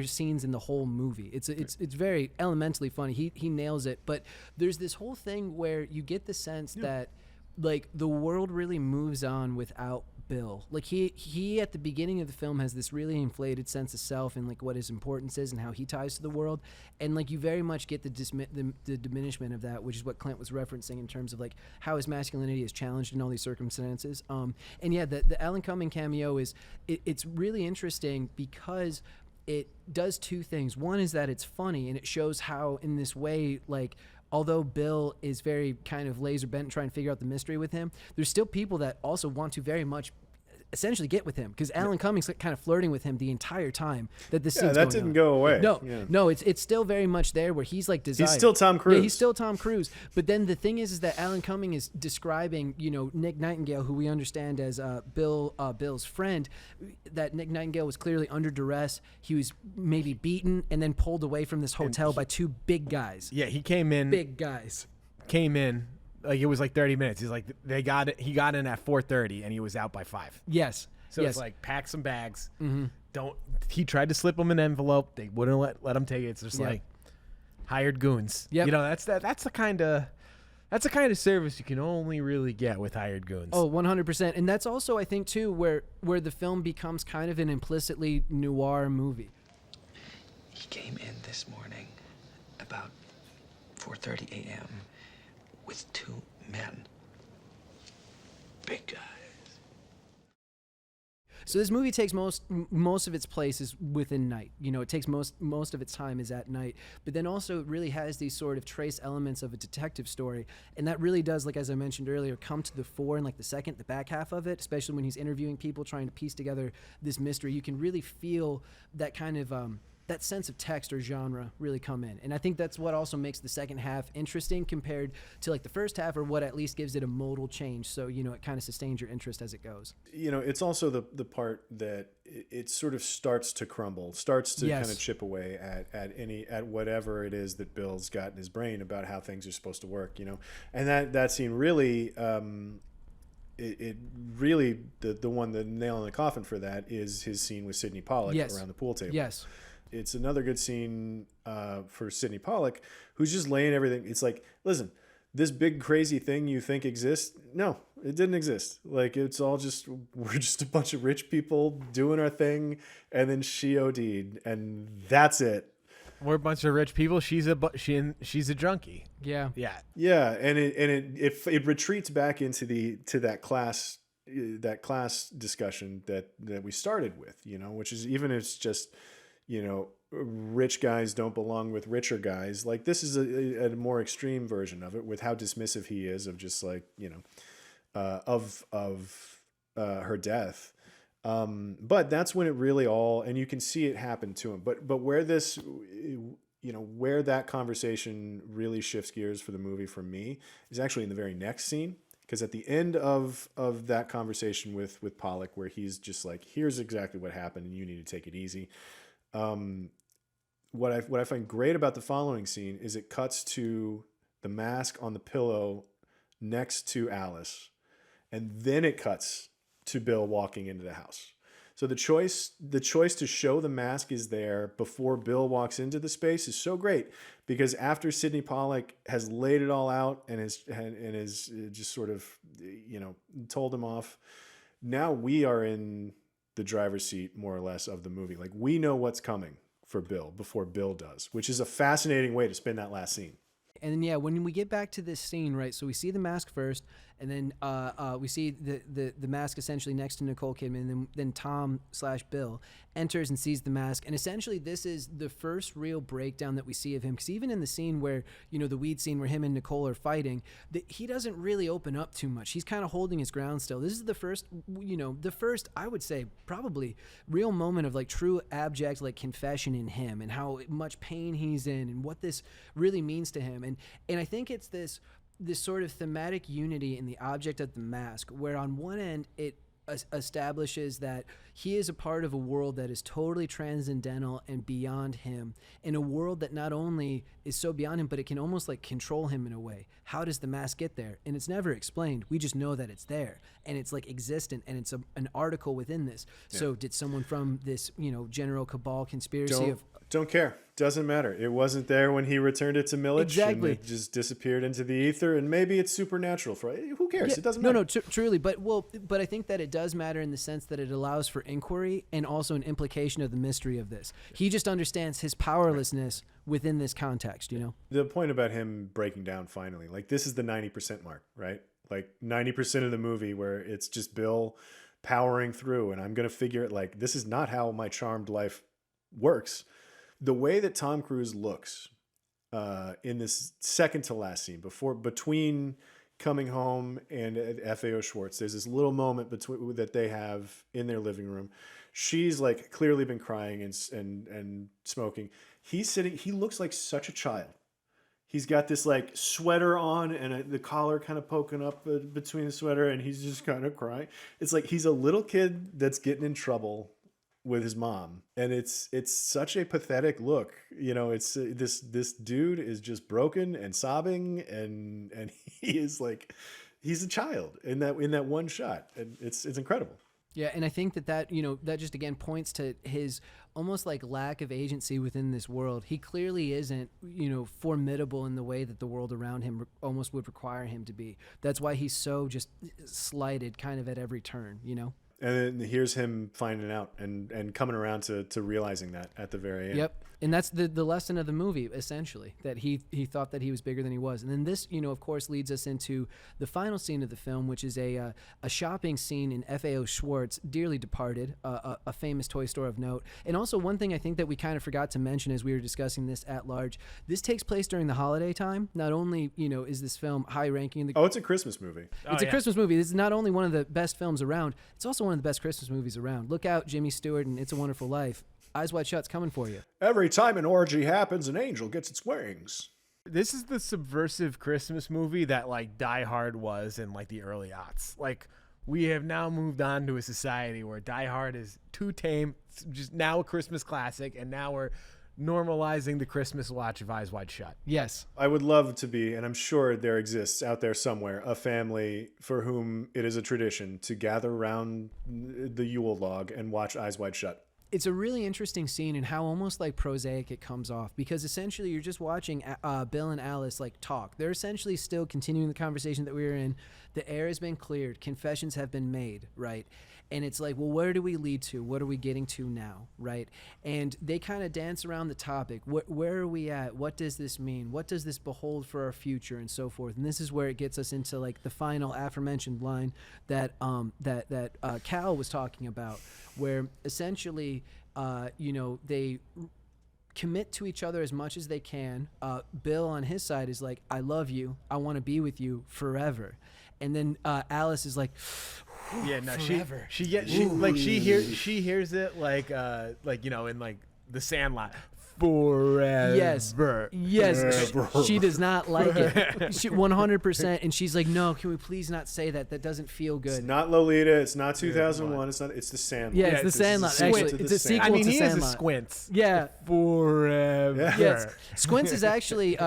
scenes in the whole movie. It's very elementally funny. He nails it. But there's this whole thing where you get the sense that like the world really moves on without Bill. Like he at the beginning of the film has this really inflated sense of self and like what his importance is and how he ties to the world, and like you very much get the diminishment of that, which is what Clint was referencing in terms of like how his masculinity is challenged in all these circumstances. And yeah, the Alan Cumming cameo is it's really interesting because it does two things. One is that it's funny and it shows how in this way, like, although Bill is very kind of laser bent trying to figure out the mystery with him, there's still people that also want to very much essentially get with him, because Alan Cumming's kind of flirting with him the entire time that this scene's that going didn't on. go away. No, it's still very much there where he's like desired. He's still Tom Cruise. Yeah, he's still Tom Cruise. But then the thing is that Alan Cumming is describing, Nick Nightingale, who we understand as Bill's friend, that Nick Nightingale was clearly under duress. He was maybe beaten and then pulled away from this hotel by two big guys. Yeah, he came in. Big guys. Came in, Like it was like 30 minutes. He's like, he got in at 4:30 and he was out by 5. Yes. So yes. it's like, pack some bags. He tried to slip them an envelope. They wouldn't let him take it. It's just like hired goons. Yep. You know, that's the kind of service you can only really get with hired goons. Oh, 100%. And that's also, I think, too, where the film becomes kind of an implicitly noir movie. He came in this morning about 4:30 a.m. with 2 men. Big guys. So this movie takes most of its place is within night. You know, it takes most of its time is at night. But then also it really has these sort of trace elements of a detective story, and that really does, like as I mentioned earlier, come to the fore in like the back half of it, especially when he's interviewing people trying to piece together this mystery. You can really feel that kind of that sense of text or genre really come in. And I think that's what also makes the second half interesting compared to like the first half, or what at least gives it a modal change. So, you know, it kind of sustains your interest as it goes. You know, it's also the part that it sort of starts to crumble, starts to kind of chip away at whatever it is that Bill's got in his brain about how things are supposed to work, you know. And that scene really, it really, the one, the nail in the coffin for that is his scene with Sidney Pollack around the pool table. Yes. It's another good scene for Sidney Pollack, who's just laying everything. It's like, listen, this big crazy thing you think exists, no, it didn't exist. Like, it's all just, we're just a bunch of rich people doing our thing, and then she OD'd, and that's it. We're a bunch of rich people. She's a junkie. Yeah. Yeah. Yeah, and it retreats back into that class discussion that we started with, you know, which is, even if it's just, you know, rich guys don't belong with richer guys. Like, this is a more extreme version of it, with how dismissive he is of just like, you know, of her death. But that's when it really all, and you can see it happen to him. But where this, you know, where that conversation really shifts gears for the movie for me is actually in the very next scene. Because at the end of that conversation with Pollack, where he's just like, here's exactly what happened and you need to take it easy. What I find great about the following scene is it cuts to the mask on the pillow next to Alice, and then it cuts to Bill walking into the house. So the choice to show the mask is there before Bill walks into the space is so great, because after Sidney Pollack has laid it all out and is just sort of, you know, told him off, now we are in the driver's seat, more or less, of the movie. Like, we know what's coming for Bill before Bill does, which is a fascinating way to spin that last scene. And then, yeah, when we get back to this scene, right, so we see the mask first, and then we see the mask essentially next to Nicole Kidman, and then Tom/Bill enters and sees the mask. And essentially this is the first real breakdown that we see of him, because even in the scene where, you know, the weed scene where him and Nicole are fighting, he doesn't really open up too much. He's kind of holding his ground still. This is the first, you know, I would say probably real moment of like true abject like confession in him, and how much pain he's in, and what this really means to him. And I think it's this sort of thematic unity in the object of the mask, where on one end it establishes that he is a part of a world that is totally transcendental and beyond him, in a world that not only is so beyond him, but it can almost like control him in a way. How does the mask get there? And it's never explained. We just know that it's there, and it's like existent, and it's an article within this. Yeah. So did someone from this, you know, general cabal conspiracy don't care. Doesn't matter. It wasn't there when he returned it to Millich. Exactly. And it just disappeared into the ether, and maybe it's supernatural. Who cares? Yeah, it doesn't matter. No, truly. But I think that it does matter in the sense that it allows for inquiry and also an implication of the mystery of this. He just understands his powerlessness within this context, you know? The point about him breaking down finally, like, this is the 90% mark, right? Like 90% of the movie where it's just Bill powering through, and I'm going to figure it, like, this is not how my charmed life works. The way that Tom Cruise looks in this second to last scene, between coming home and FAO Schwartz, there's this little moment that they have in their living room. She's like clearly been crying and smoking. He's sitting. He looks like such a child. He's got this like sweater on and the collar kind of poking up between the sweater, and he's just kind of crying. It's like he's a little kid that's getting in trouble with his mom, and it's such a pathetic look. You know, it's this dude is just broken and sobbing, and he is like, he's a child in that one shot, and it's incredible. Yeah, and I think that you know, that just again points to his almost like lack of agency within this world. He clearly isn't, you know, formidable in the way that the world around him almost would require him to be. That's why he's so just slighted kind of at every turn, you know? And then here's him finding out and coming around to realizing that at the very end. Yep. And that's the lesson of the movie, essentially, that he thought that he was bigger than he was. And then this, you know, of course, leads us into the final scene of the film, which is a shopping scene in F.A.O. Schwartz, dearly departed, a famous toy store of note. And also one thing I think that we kind of forgot to mention as we were discussing this at large, this takes place during the holiday time. Not only, you know, is this film high ranking in the... Oh, it's a Christmas movie. It's a Christmas movie. This is not only one of the best films around, it's also one of the best Christmas movies around. Look out, Jimmy Stewart and It's a Wonderful Life. Eyes Wide Shut's coming for you. Every time an orgy happens, an angel gets its wings. This is the subversive Christmas movie that like Die Hard was in like the early aughts. Like, we have now moved on to a society where Die Hard is too tame. It's just now a Christmas classic, and now we're normalizing the Christmas watch of Eyes Wide Shut. Yes. I would love to be, and I'm sure there exists out there somewhere, a family for whom it is a tradition to gather around the Yule log and watch Eyes Wide Shut. It's a really interesting scene and how almost like prosaic it comes off, because essentially you're just watching Bill and Alice like talk. They're essentially still continuing the conversation that we were in. The air has been cleared. Confessions have been made, right? And it's like, well, where do we lead to? What are we getting to now, right? And they kind of dance around the topic. Where are we at? What does this mean? What does this behold for our future, and so forth? And this is where it gets us into like the final aforementioned line that Cal was talking about, where essentially, you know, they commit to each other as much as they can. Bill on his side is like, I love you. I want to be with you forever. And then Alice is like, yeah, no, forever. she hears it like you know, in like The Sandlot. Forever. Yes. She does not like it. She 100%. And she's like, no, can we please not say that? That doesn't feel good. It's not Lolita. It's not 2001. It's not. It's The Sandlot. Yeah, it's The Sandlot. Actually, it's a sequel I mean, to he Sandlot. is a Squints. Yeah. Forever. Yes. Squints is actually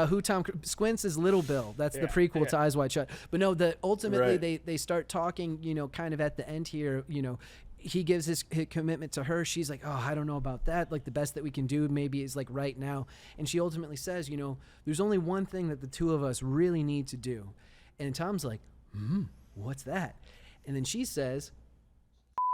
Squints is Little Bill. That's the prequel to Eyes Wide Shut. But no, ultimately they start talking, you know, kind of at the end here, you know, he gives his commitment to her. She's like, oh, I don't know about that. Like, the best that we can do maybe is like right now. And she ultimately says, you know, there's only one thing that the two of us really need to do. And Tom's like, what's that? And then she says,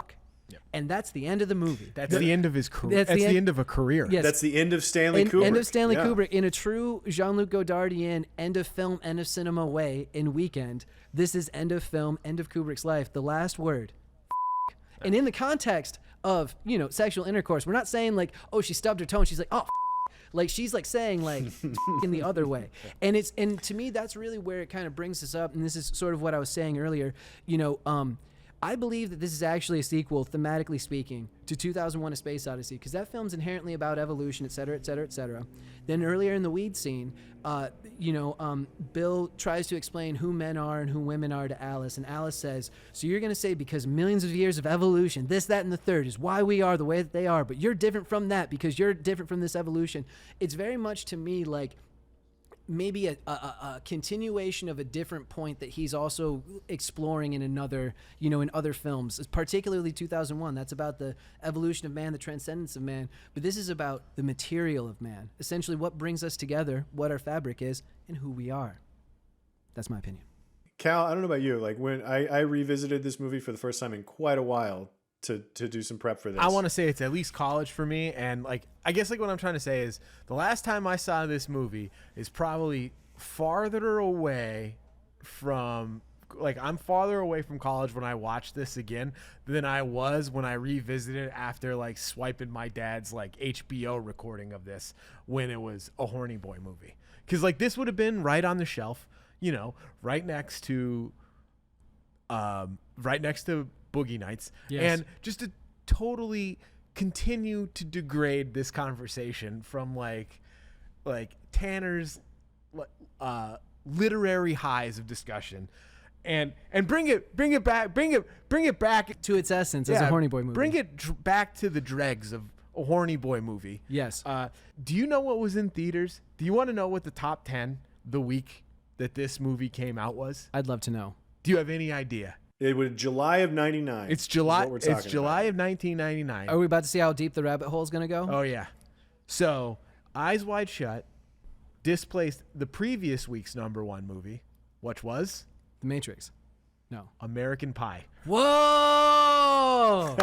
F**k. Yep. And that's the end of the movie. That's the end of his career. That's the end of a career. Yes. That's the end of Stanley Kubrick. End of Stanley Kubrick. In a true Jean-Luc Godardian end of film, end of cinema way in Weekend, this is end of film, end of Kubrick's life. The last word. And in the context of, you know, sexual intercourse, we're not saying like, oh, she stubbed her toe and she's like, oh, like she's like saying like in the other way. And to me, that's really where it kind of brings us up. And this is sort of what I was saying earlier. You know, I believe that this is actually a sequel, thematically speaking, to 2001: A Space Odyssey, because that film's inherently about evolution, et cetera, et cetera, et cetera. Then earlier in the weed scene, you know, Bill tries to explain who men are and who women are to Alice, and Alice says, so you're going to say because millions of years of evolution, this, that, and the third is why we are the way that they are, but you're different from that because you're different from this evolution. It's very much to me like maybe a continuation of a different point that he's also exploring in another, you know, in other films, particularly 2001. That's about the evolution of man, the transcendence of man. But this is about the material of man, essentially what brings us together, what our fabric is, and who we are. That's my opinion. Cal, I don't know about you. Like, when I revisited this movie for the first time in quite a while to do some prep for this. I want to say it's at least college for me, and like I guess like what I'm trying to say is the last time I saw this movie is probably farther away from, like, I'm farther away from college when I watched this again than I was when I revisited it after like swiping my dad's like HBO recording of this when it was a horny boy movie. Because like this would have been right on the shelf, you know, right next to Boogie Nights. Yes. And just to totally continue to degrade this conversation from like Tanner's literary highs of discussion and bring it back To its essence as a horny boy movie. Bring it back to the dregs of a horny boy movie. Yes. Do you know what was in theaters? Do you want to know what the top 10 the week that this movie came out was? I'd love to know. Do you have any idea? It was July of '99. It's July. It's It's July of 1999. Are we about to see how deep the rabbit hole is going to go? Oh yeah. So Eyes Wide Shut displaced the previous week's #1 movie, which was The Matrix. No. American Pie. Whoa!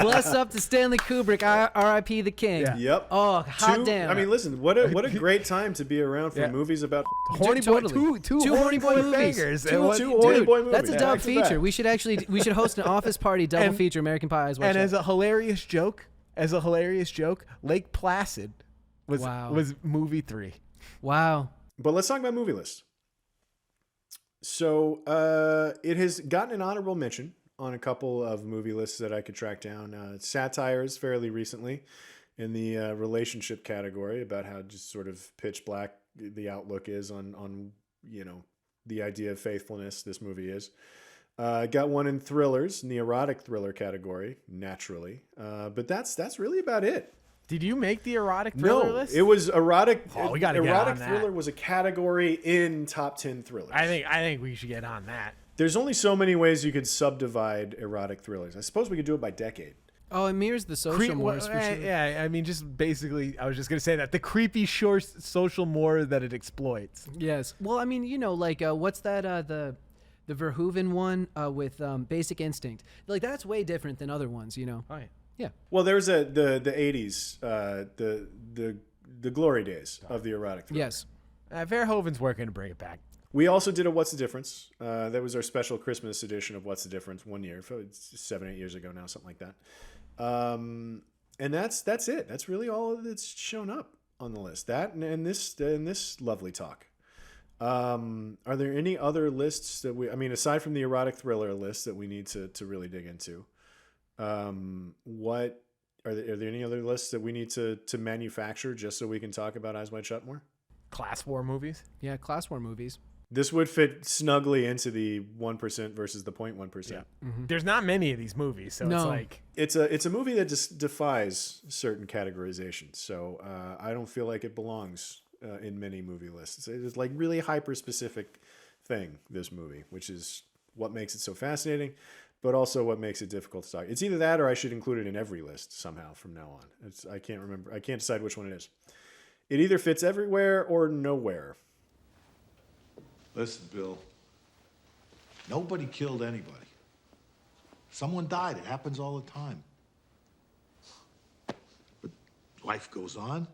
Bless up to Stanley Kubrick, R.I.P. the King. Yeah. Yep. Oh, hot damn. I mean, listen, what a great time to be around for Yeah. movies about Horny boy, totally. two horny boy movies. bangers. Two And what- horny boy movies. That's a dub back to back. feature. We should host an office party double And- feature American Pie as well. And as a hilarious joke, Lake Placid was Wow. was movie 3. Wow. But let's talk about movie list. So it has gotten an honorable mention on a couple of movie lists that I could track down. Satires fairly recently in the relationship category about how just sort of pitch black the outlook is on the idea of faithfulness this movie is. Got one in thrillers in the erotic thriller category, naturally. But that's really about it. Did you make the erotic thriller No, list? it was erotic. Oh, we gotta get erotic on that. thriller was a category in top 10 thrillers. I think we should get on that. There's only so many ways you could subdivide erotic thrillers. I suppose we could do it by decade. Oh, it mirrors the social mores for sure. Yeah, I mean, just basically, I was just gonna say that the creepy short social more that it exploits. Yes. Well, I mean, what's that? The Verhoeven one with Basic Instinct. Like that's way different than other ones. Oh, yeah. Yeah. Well, there's the 80s, the glory days of the erotic thriller. Yes. Verhoeven's working to bring it back. We also did a What's the Difference? That was our special Christmas edition of What's the Difference one year. It's 7-8 years ago now, something like that. And that's it. That's really all that's shown up on the list. That and this lovely talk. Are there any other lists that aside from the erotic thriller list that we need to really dig into? What are there any other lists that we need to manufacture just so we can talk about Eyes Wide Shut more? Class war movies. Yeah, class war movies. This would fit snugly into the 1% versus the 0.1%. Yeah. There's not many of these movies, so it's No. like It's a movie that just defies certain categorizations. So I don't feel like it belongs in many movie lists. It's like really hyper specific thing, this movie, which is what makes it so fascinating, but also what makes it difficult to talk. It's either that or I should include it in every list somehow from now on. I can't remember. I can't decide which one it is. It either fits everywhere or nowhere. Listen, Bill. Nobody killed anybody. Someone died. It happens all the time. But life goes on.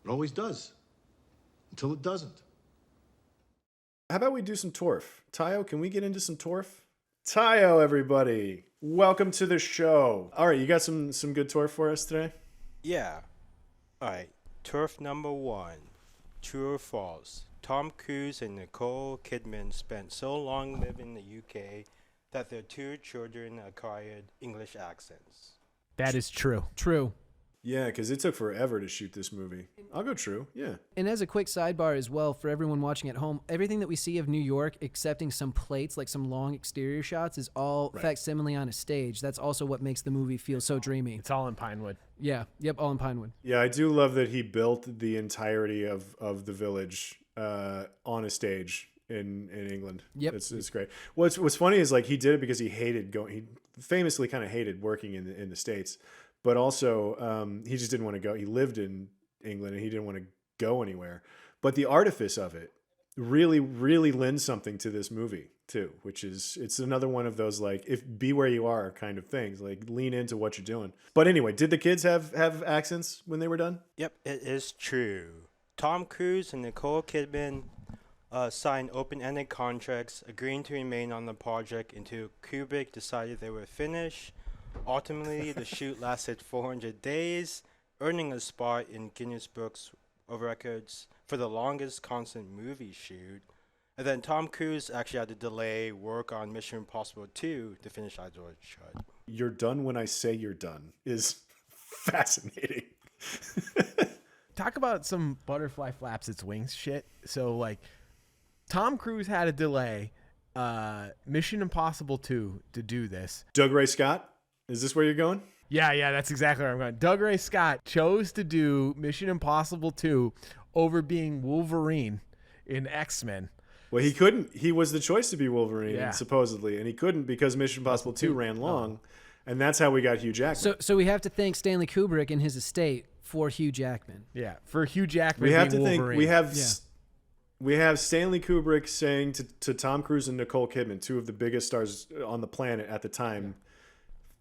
It always does. Until it doesn't. How about we do some Torf? Tayo, can we get into some Torf? Tayo, everybody. Welcome to the show. All right, you got some good Torf for us today? Yeah. All right. Turf number 1. True or false? Tom Cruise and Nicole Kidman spent so long living in the UK that their 2 children acquired English accents. that is true. True. Yeah, because it took forever to shoot this movie. I'll go true. Yeah. And as a quick sidebar as well, for everyone watching at home, everything that we see of New York, excepting some plates, like some long exterior shots, is all facsimile on a stage. That's also what makes the movie feel so dreamy. It's all in Pinewood. Yeah. Yep. All in Pinewood. Yeah, I do love that he built the entirety of the village on a stage in England. Yep. It's great. What's funny is like he did it because he hated going. He famously kind of hated working in the States, but also he just didn't want to go. He lived in England and he didn't want to go anywhere. But the artifice of it really, really lends something to this movie too, which is it's another one of those like be where you are kind of things. Like lean into what you're doing. But anyway, did the kids have accents when they were done? Yep, it is true. Tom Cruise and Nicole Kidman signed open-ended contracts, agreeing to remain on the project until Kubrick decided they were finished. Ultimately, the shoot lasted 400 days, earning a spot in Guinness Books of Records for the longest constant movie shoot. And then Tom Cruise actually had to delay work on Mission Impossible 2 to finish Eyes Wide Shut. You're done when I say you're done is fascinating. Talk about some butterfly flaps its wings shit. So like Tom Cruise had a delay Mission Impossible 2 to do this. Doug Ray Scott, is this where you're going? Yeah, that's exactly where I'm going. Doug Ray Scott chose to do Mission Impossible 2 over being Wolverine in X-Men. Well, he couldn't. He was the choice to be Wolverine, Yeah. supposedly, and he couldn't because Mission Impossible 2 ran long, and that's how we got Hugh Jackman. So we have to thank Stanley Kubrick and his estate for Hugh Jackman. Yeah, for Hugh Jackman we have being to think. Wolverine. We have Stanley Kubrick saying to Tom Cruise and Nicole Kidman, two of the biggest stars on the planet at the time,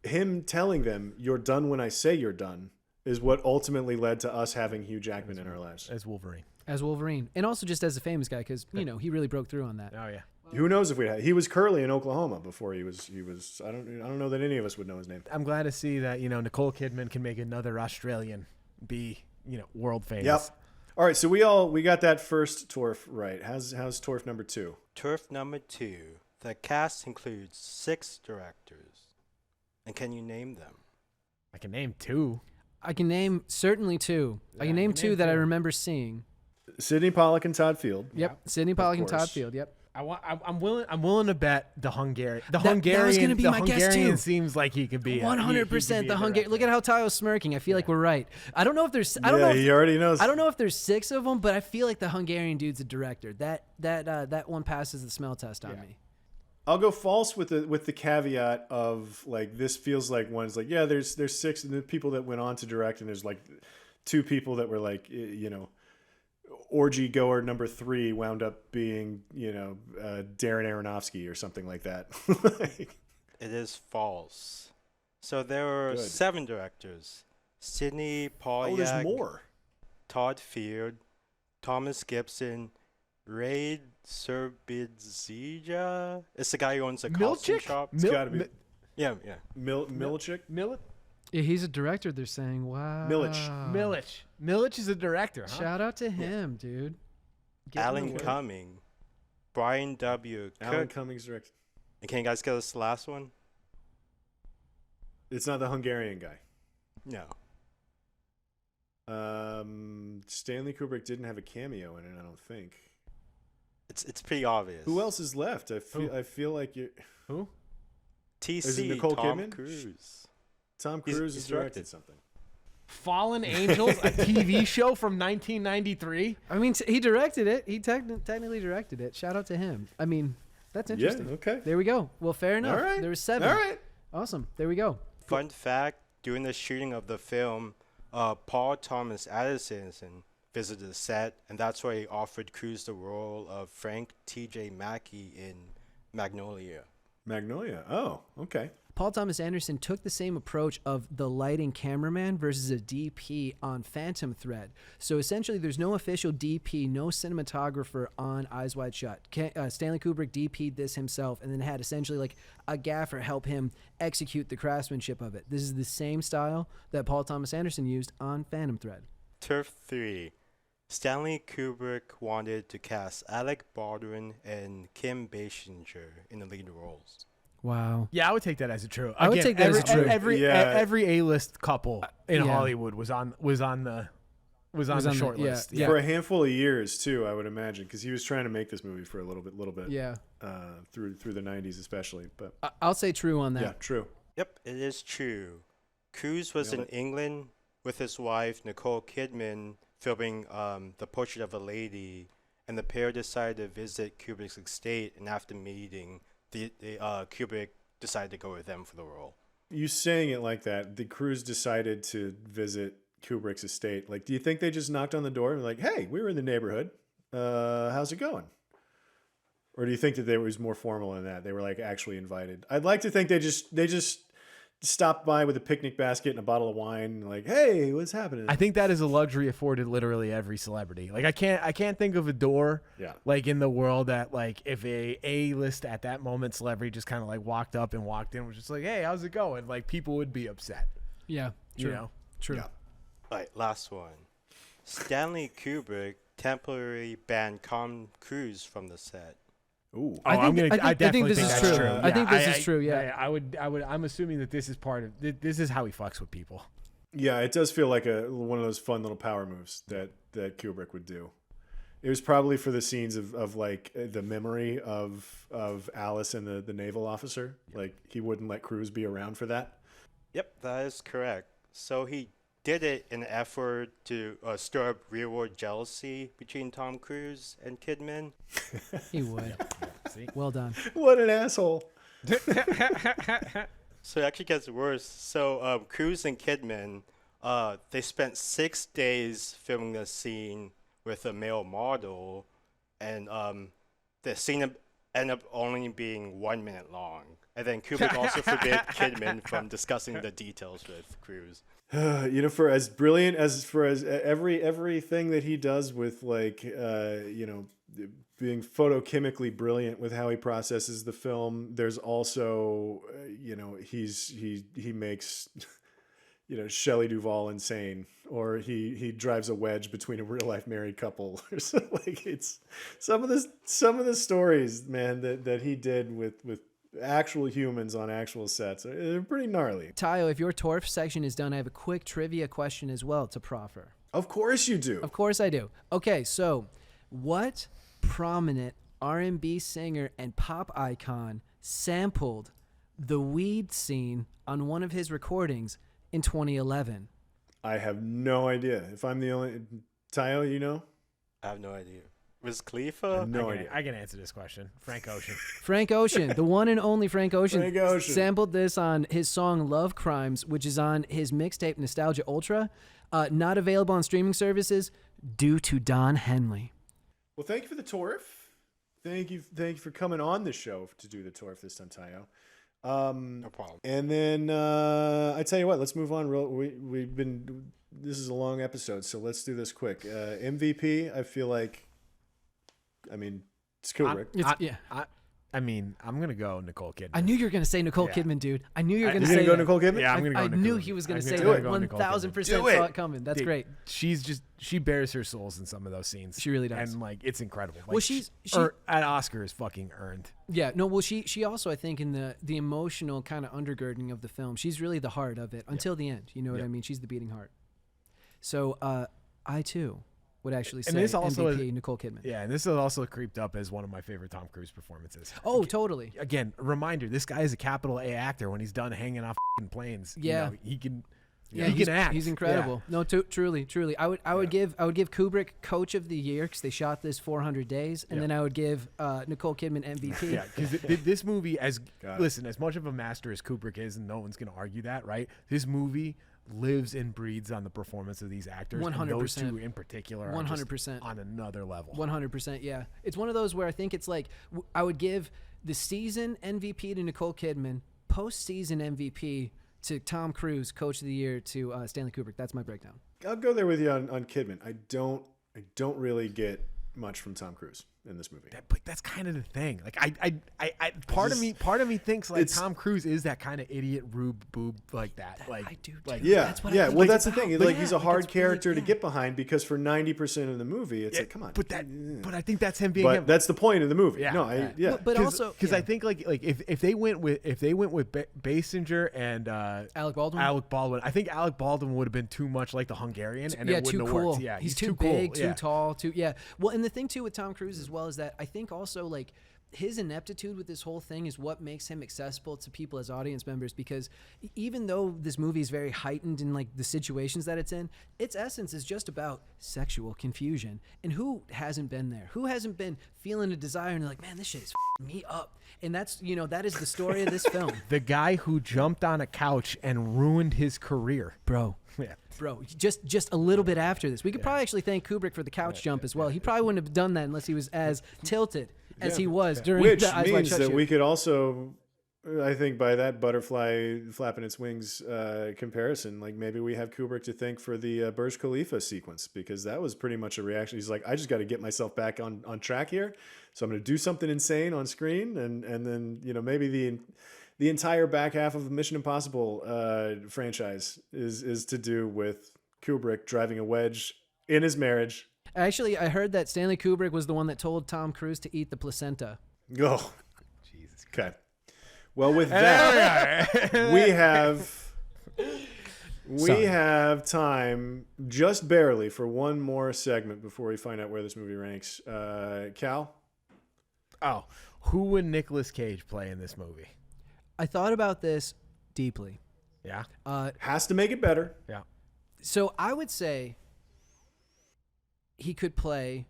him telling them, "You're done when I say you're done," is what ultimately led to us having Hugh Jackman in our lives. As Wolverine. As Wolverine. And also just as a famous guy because, you know, he really broke through on that. Oh, yeah. Who knows if we had? He was Curly in Oklahoma before he was. I don't know that any of us would know his name. I'm glad to see that, you know, Nicole Kidman can make another Australian be, you know, world famous. Yep. All right, so we got that first Torf right. How's Torf number 2? Turf number 2. The cast includes 6 directors. And can you name them? I can name 2. I can name certainly 2. I can name 2 that I remember seeing. Sidney Pollack and Todd Field. Yep. Sidney Pollack and course. Todd Field. Yep. I'm willing to bet the Hungarian. The That Hungarian. was gonna be the my guess, Hungarian too. seems like he could be 100% the Hungarian. Look at how Tayo's smirking. I feel like we're right. I don't know if there's. He already knows. I don't know if there's 6 of them, but I feel like the Hungarian dude's a director. That one passes the smell test on me. I'll go false with the caveat of like this feels like one's like there's 6 and the people that went on to direct and there's like 2 people that were like orgy goer number 3 wound up being Darren Aronofsky or something like that. It is false. So there are Good. 7 directors. Sidney Pollack. Oh, there's more. Todd Field, Thomas Gibson, Ray Serbidzija. It's the guy who owns a costume Milchick? shop. It's got to be Yeah. Milichik. Yeah, he's a director. They're saying, wow. Milich is a director, huh? Shout out to him, dude. Alan Cumming, Brian W. Alan Cook. Cummings directed. And can you guys get us the last one? It's not the Hungarian guy. No. Stanley Kubrick didn't have a cameo in it, I don't think. It's pretty obvious. Who else is left? I feel like you. Who? Is it TC, Nicole Tom Kidman? Cruise. Tom He's Cruise has directed something. Fallen Angels, a TV show from 1993. I mean, he directed it. He technically directed it. Shout out to him. I mean, that's interesting. Yeah, okay. There we go. Well, fair enough. All right. There was 7. All right. Awesome. There we go. Fun fact, during the shooting of the film, Paul Thomas Anderson visited the set, and that's why he offered Cruise the role of Frank T.J. Mackey in Magnolia. Magnolia. Oh, okay. Paul Thomas Anderson took the same approach of the lighting cameraman versus a DP on Phantom Thread. So essentially, there's no official DP, no cinematographer on Eyes Wide Shut. Stanley Kubrick DP'd this himself and then had essentially like a gaffer help him execute the craftsmanship of it. This is the same style that Paul Thomas Anderson used on Phantom Thread. Turf 3. Stanley Kubrick wanted to cast Alec Baldwin and Kim Basinger in the lead roles. Wow. Yeah, I would take that as a true. I would take that as a true. Every A-list couple in yeah. Hollywood was on the short list. yeah. For a handful of years too, I would imagine, because he was trying to make this movie for a little bit. Yeah. Through the 90s especially, but I'll say true on that. yeah, true. Yep, it is true. Cruise was Nailed in England with his wife, Nicole Kidman, filming The Portrait of a Lady, and the pair decided to visit Kubrick's estate, and after meeting, Kubrick decided to go with them for the role. You saying it like that, the crews decided to visit Kubrick's estate. Like, do you think they just knocked on the door and were like, hey, we were in the neighborhood. How's it going? Or do you think that there was more formal than that? They were like actually invited. I'd like to think they just stopped by with a picnic basket and a bottle of wine and like, hey, what's happening? I think that is a luxury afforded literally every celebrity. Like I can't think of a door like in the world that like if a list at that moment celebrity just kind of like walked up and walked in was just like, hey, how's it going? Like people would be upset. Yeah. True. You know? True. Yeah. All right, last one. Stanley Kubrick temporarily banned Tom Cruise from the set. Ooh. I definitely think this is that's true. I think this is true. Yeah. I would. I'm assuming that this is part of. This is how he fucks with people. Yeah, it does feel like one of those fun little power moves that Kubrick would do. It was probably for the scenes of like the memory of Alice and the naval officer. Like he wouldn't let Cruise be around for that. Yep, that is correct. So he did it in an effort to stir up real-world jealousy between Tom Cruise and Kidman. He would. Well done. What an asshole. So it actually gets worse. So Cruise and Kidman, they spent 6 days filming the scene with a male model, and the scene ended up only being 1 minute long. And then Kubrick also forbid Kidman from discussing the details with Cruise. You know, for as brilliant as everything that he does with like you know, being photochemically brilliant with how he processes the film, there's also you know, he makes you know, Shelley Duvall insane, or he drives a wedge between a real life married couple or something. Like it's some of the stories, man, that he did with actual humans on actual sets. They're pretty gnarly. Tayo, if your Torf section is done, I have a quick trivia question as well to proffer. Of course you do. Of course I do. Okay, so what prominent R&B singer and pop icon sampled the weed scene on one of his recordings in 2011? I have no idea. If I'm the only... Tayo, you know? I have no idea. Was Khalifa? No idea. I can answer this question. Frank Ocean. Frank Ocean, the one and only Frank Ocean, Frank Ocean sampled this on his song Love Crimes, which is on his mixtape Nostalgia Ultra. Not available on streaming services due to Don Henley. Well, thank you for the Torf. Thank you for coming on the show to do the Torf this time, Tayo. No problem. And then I tell you what, let's move on. This is a long episode, so let's do this quick. MVP, I feel like, I mean, it's Kubrick. I mean, I'm going to go Nicole Kidman. I knew you were going to say Nicole Kidman, dude. I knew you were going to say go Nicole Kidman? Yeah, I'm going to go I Nicole knew Kidman. he was going to say I'm that. gonna go 1,000% Nicole Kidman. saw it coming. That's Dude, great. She bears her souls in some of those scenes. She really does. And like, it's incredible. Like, Well, she at Oscar is fucking earned. Yeah, no, well, she also, I think, in the emotional kind of undergirding of the film, she's really the heart of it until the end. You know what I mean? She's the beating heart. So I, too, would actually say this also MVP, Nicole Kidman. Yeah, and this is also creeped up as one of my favorite Tom Cruise performances. Oh, totally. Again, a reminder, this guy is a capital A actor. When he's done hanging off planes, Yeah. you know, he can... Yeah, he can act. He's incredible. Yeah. No, truly. I would give Kubrick Coach of the Year because they shot this 400 days, and then I would give Nicole Kidman MVP. Yeah, because this movie, as much of a master as Kubrick is, and no one's going to argue that, right? This movie lives and breathes on the performance of these actors. 100%. And those two in particular are 100%. just on another level. 100%. Yeah, it's one of those where I think it's like I would give the season MVP to Nicole Kidman, post-season MVP to Tom Cruise, Coach of the Year to Stanley Kubrick. That's my breakdown. I'll go there with you on Kidman. I don't really get much from Tom Cruise in this movie. But that's kind of the thing. Like I part of me thinks like Tom Cruise is that kind of idiot rube boob like that. Like I do. Like yeah, that's what yeah. I think Well, it's that's the thing. about. Like he's a hard it's character really- to get behind because for 90% of the movie, it's like, come on. But I think that's him being But him. that's the point of the movie. Yeah, No, yeah. But also, because I think like if they went with Basinger and Alec Baldwin. I think Alec Baldwin would have been too much like the Hungarian, and it too wouldn't have cool. worked. Yeah, he's too too big, cool. too tall, too. Yeah. Well, and the thing too with Tom Cruise as well is that I think also like his ineptitude with this whole thing is what makes him accessible to people as audience members, because even though this movie is very heightened in like the situations that it's in, its essence is just about sexual confusion. And who hasn't been there? Who hasn't been feeling a desire and like, man, this shit is me up? And that's, you know, that is the story of this film. The guy who jumped on a couch and ruined his career, Bro. Yeah. Bro, just a little bit after this. We could probably actually thank Kubrick for the couch jump as well. He probably wouldn't have done that unless he was as tilted as he was during Which the Eyes Wide means Shut that shoot. we could also, I think, by that butterfly flapping its wings comparison, like maybe we have Kubrick to thank for the Burj Khalifa sequence, because that was pretty much a reaction. He's like, I just got to get myself back on track here, so I'm going to do something insane on screen, and then, you know, maybe the entire back half of the Mission Impossible franchise is to do with Kubrick driving a wedge in his marriage. Actually, I heard that Stanley Kubrick was the one that told Tom Cruise to eat the placenta. Oh, Jesus. Okay. Well, with that, we have We have time just barely for one more segment before we find out where this movie ranks. Cal? Oh, who would Nicolas Cage play in this movie? I thought about this deeply. Yeah. Has to make it better. Yeah. So I would say he could play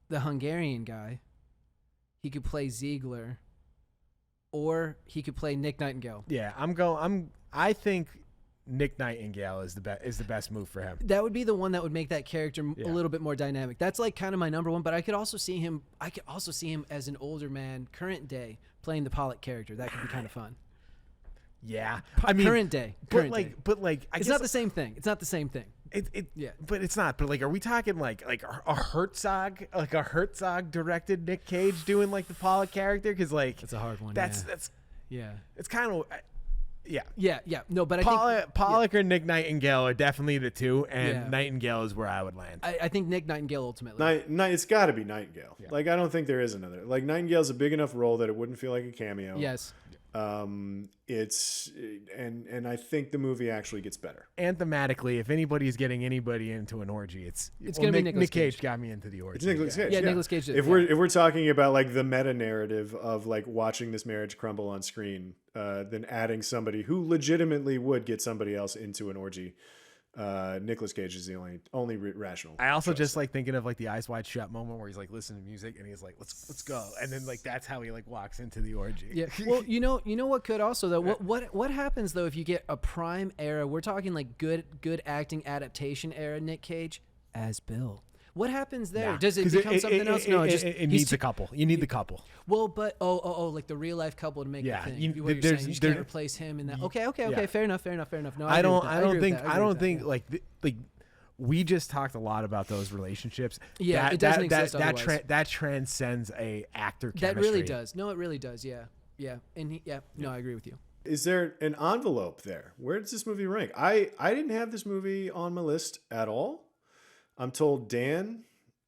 the Hungarian guy. He could play Ziegler, or he could play Nick Nightingale. Yeah, I think Nick Nightingale is the best move for him. That would be the one that would make that character a little bit more dynamic. That's like kind of my number one, but I could also see him as an older man, current day, playing the Pollock character. That could be kind of fun. Yeah. I mean, current day. But it's guess not the same thing. It's not the same thing. But it's not. But like, are we talking like a Herzog directed Nick Cage doing like the Pollock character? Because like that's a hard one. That's it's kind of yeah. No, but I think Pollock or Nick Nightingale are definitely the two, and Nightingale is where I would land. I think Nick Nightingale ultimately. It's got to be Nightingale. Yeah. Like I don't think there is another. Like Nightingale's a big enough role that it wouldn't feel like a cameo. Yes. It's and I think the movie actually gets better. And thematically, if anybody's getting anybody into an orgy, it's gonna be Nick Cage got me into the orgy. It's Nicolas Cage. Yeah, Nicolas Cage did. If we're talking about like the meta narrative of like watching this marriage crumble on screen, then adding somebody who legitimately would get somebody else into an orgy. Nicolas Cage is the only rational. I also choice. Just like thinking of like the Eyes Wide Shut moment where he's like listening to music and he's like, let's go, and then like that's how he like walks into the orgy. Yeah. Well, you know what could also though. What happens though if you get a prime era? We're talking like good acting adaptation era. Nick Cage as Bill. What happens there? Nah. Does it become something else? No, it needs a couple. You need the couple. Well, but like the real life couple to make the thing. You just can't replace him in that. Okay. Fair enough. No, I don't think like we just talked a lot, about those relationships. Yeah, it doesn't exist otherwise. That transcends a actor chemistry. That really does. No, it really does. Yeah. And no, I agree with you. Is there an envelope there? Where does this movie rank? I didn't have this movie on my list at all. I'm told Dan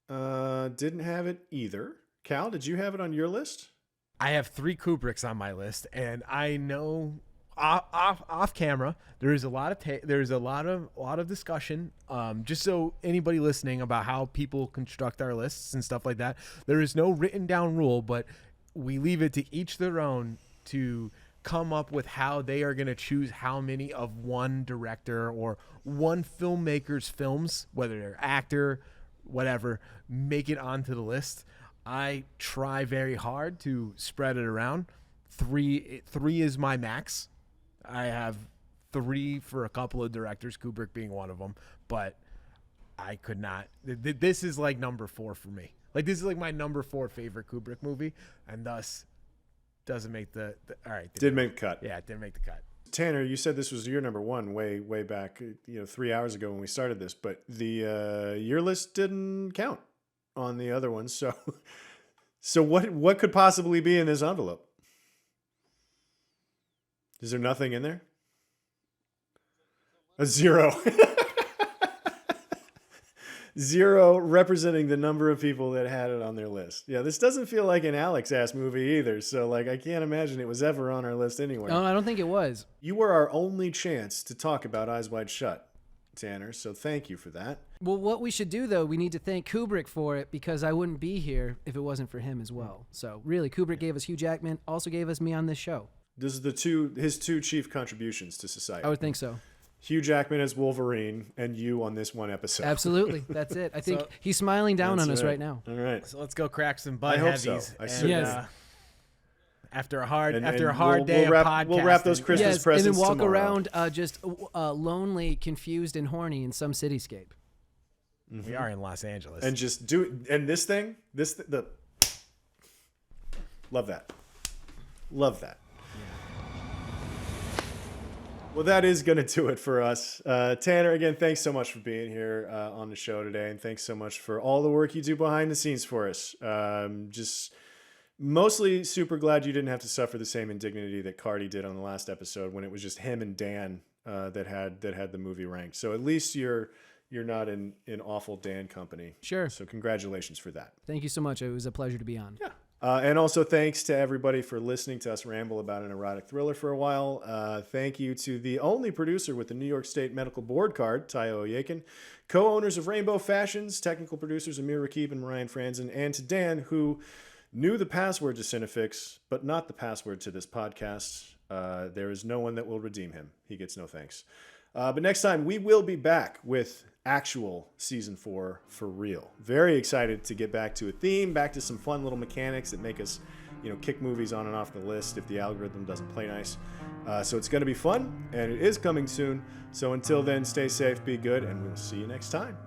didn't have it either. Cal, did you have it on your list? I have 3 Kubricks on my list, and I know off camera there's a lot of discussion. Just so anybody listening about how people construct our lists and stuff like that, there is no written down rule, but we leave it to each their own to come up with how they are going to choose how many of one director or one filmmaker's films, whether they're actor, whatever, make it onto the list. I try very hard to spread it around. 3 is my max. I have 3 for a couple of directors, Kubrick being one of them, but I could not. This is like number 4 for me. Like this is like my number 4 favorite Kubrick movie, and thus doesn't make the all right. Did make the cut. Yeah, it didn't make the cut. Tanner, you said this was your number 1 way back, 3 hours ago when we started this, but the your list didn't count on the other ones. So what could possibly be in this envelope? Is there nothing in there? A 0. 0 representing the number of people that had it on their list. Yeah, this doesn't feel like an Alex-ass movie either, so like I can't imagine it was ever on our list anywhere. No, I don't think it was. You were our only chance to talk about Eyes Wide Shut, Tanner, so thank you for that. Well, what we should do, though, we need to thank Kubrick for it, because I wouldn't be here if it wasn't for him as well. So really, Kubrick gave us Hugh Jackman, also gave us me on this show. This is his 2 chief contributions to society. I would think so. Hugh Jackman as Wolverine and you on this one episode. Absolutely. That's it. I think he's smiling down on us right now. All right. So let's go crack some butt I hope heavies. so. Yes. After a hard day we'll of podcasting. We'll wrap those Christmas presents and then walk tomorrow. around just lonely, confused, and horny in some cityscape. Mm-hmm. We are in Los Angeles. And just this thing, love that. Love that. Well, that is going to do it for us. Tanner, again, thanks so much for being here on the show today. And thanks so much for all the work you do behind the scenes for us. Just mostly super glad you didn't have to suffer the same indignity that Cardi did on the last episode when it was just him and Dan that had the movie ranked. So at least you're not in awful Dan company. Sure. So congratulations for that. Thank you so much. It was a pleasure to be on. Yeah. And also thanks to everybody for listening to us ramble about an erotic thriller for a while. Thank you to the only producer with the New York State Medical Board card, Tayo Oyekin, co-owners of Rainbow Fashions, technical producers Amir Rakib and Ryan Franzen, and to Dan, who knew the password to CineFix, but not the password to this podcast. There is no one that will redeem him. He gets no thanks. But next time, we will be back with actual season 4 for real. Very excited to get back to a theme, back to some fun little mechanics that make us, kick movies on and off the list if the algorithm doesn't play nice. So it's going to be fun, and it is coming soon. So until then, stay safe, be good, and we'll see you next time.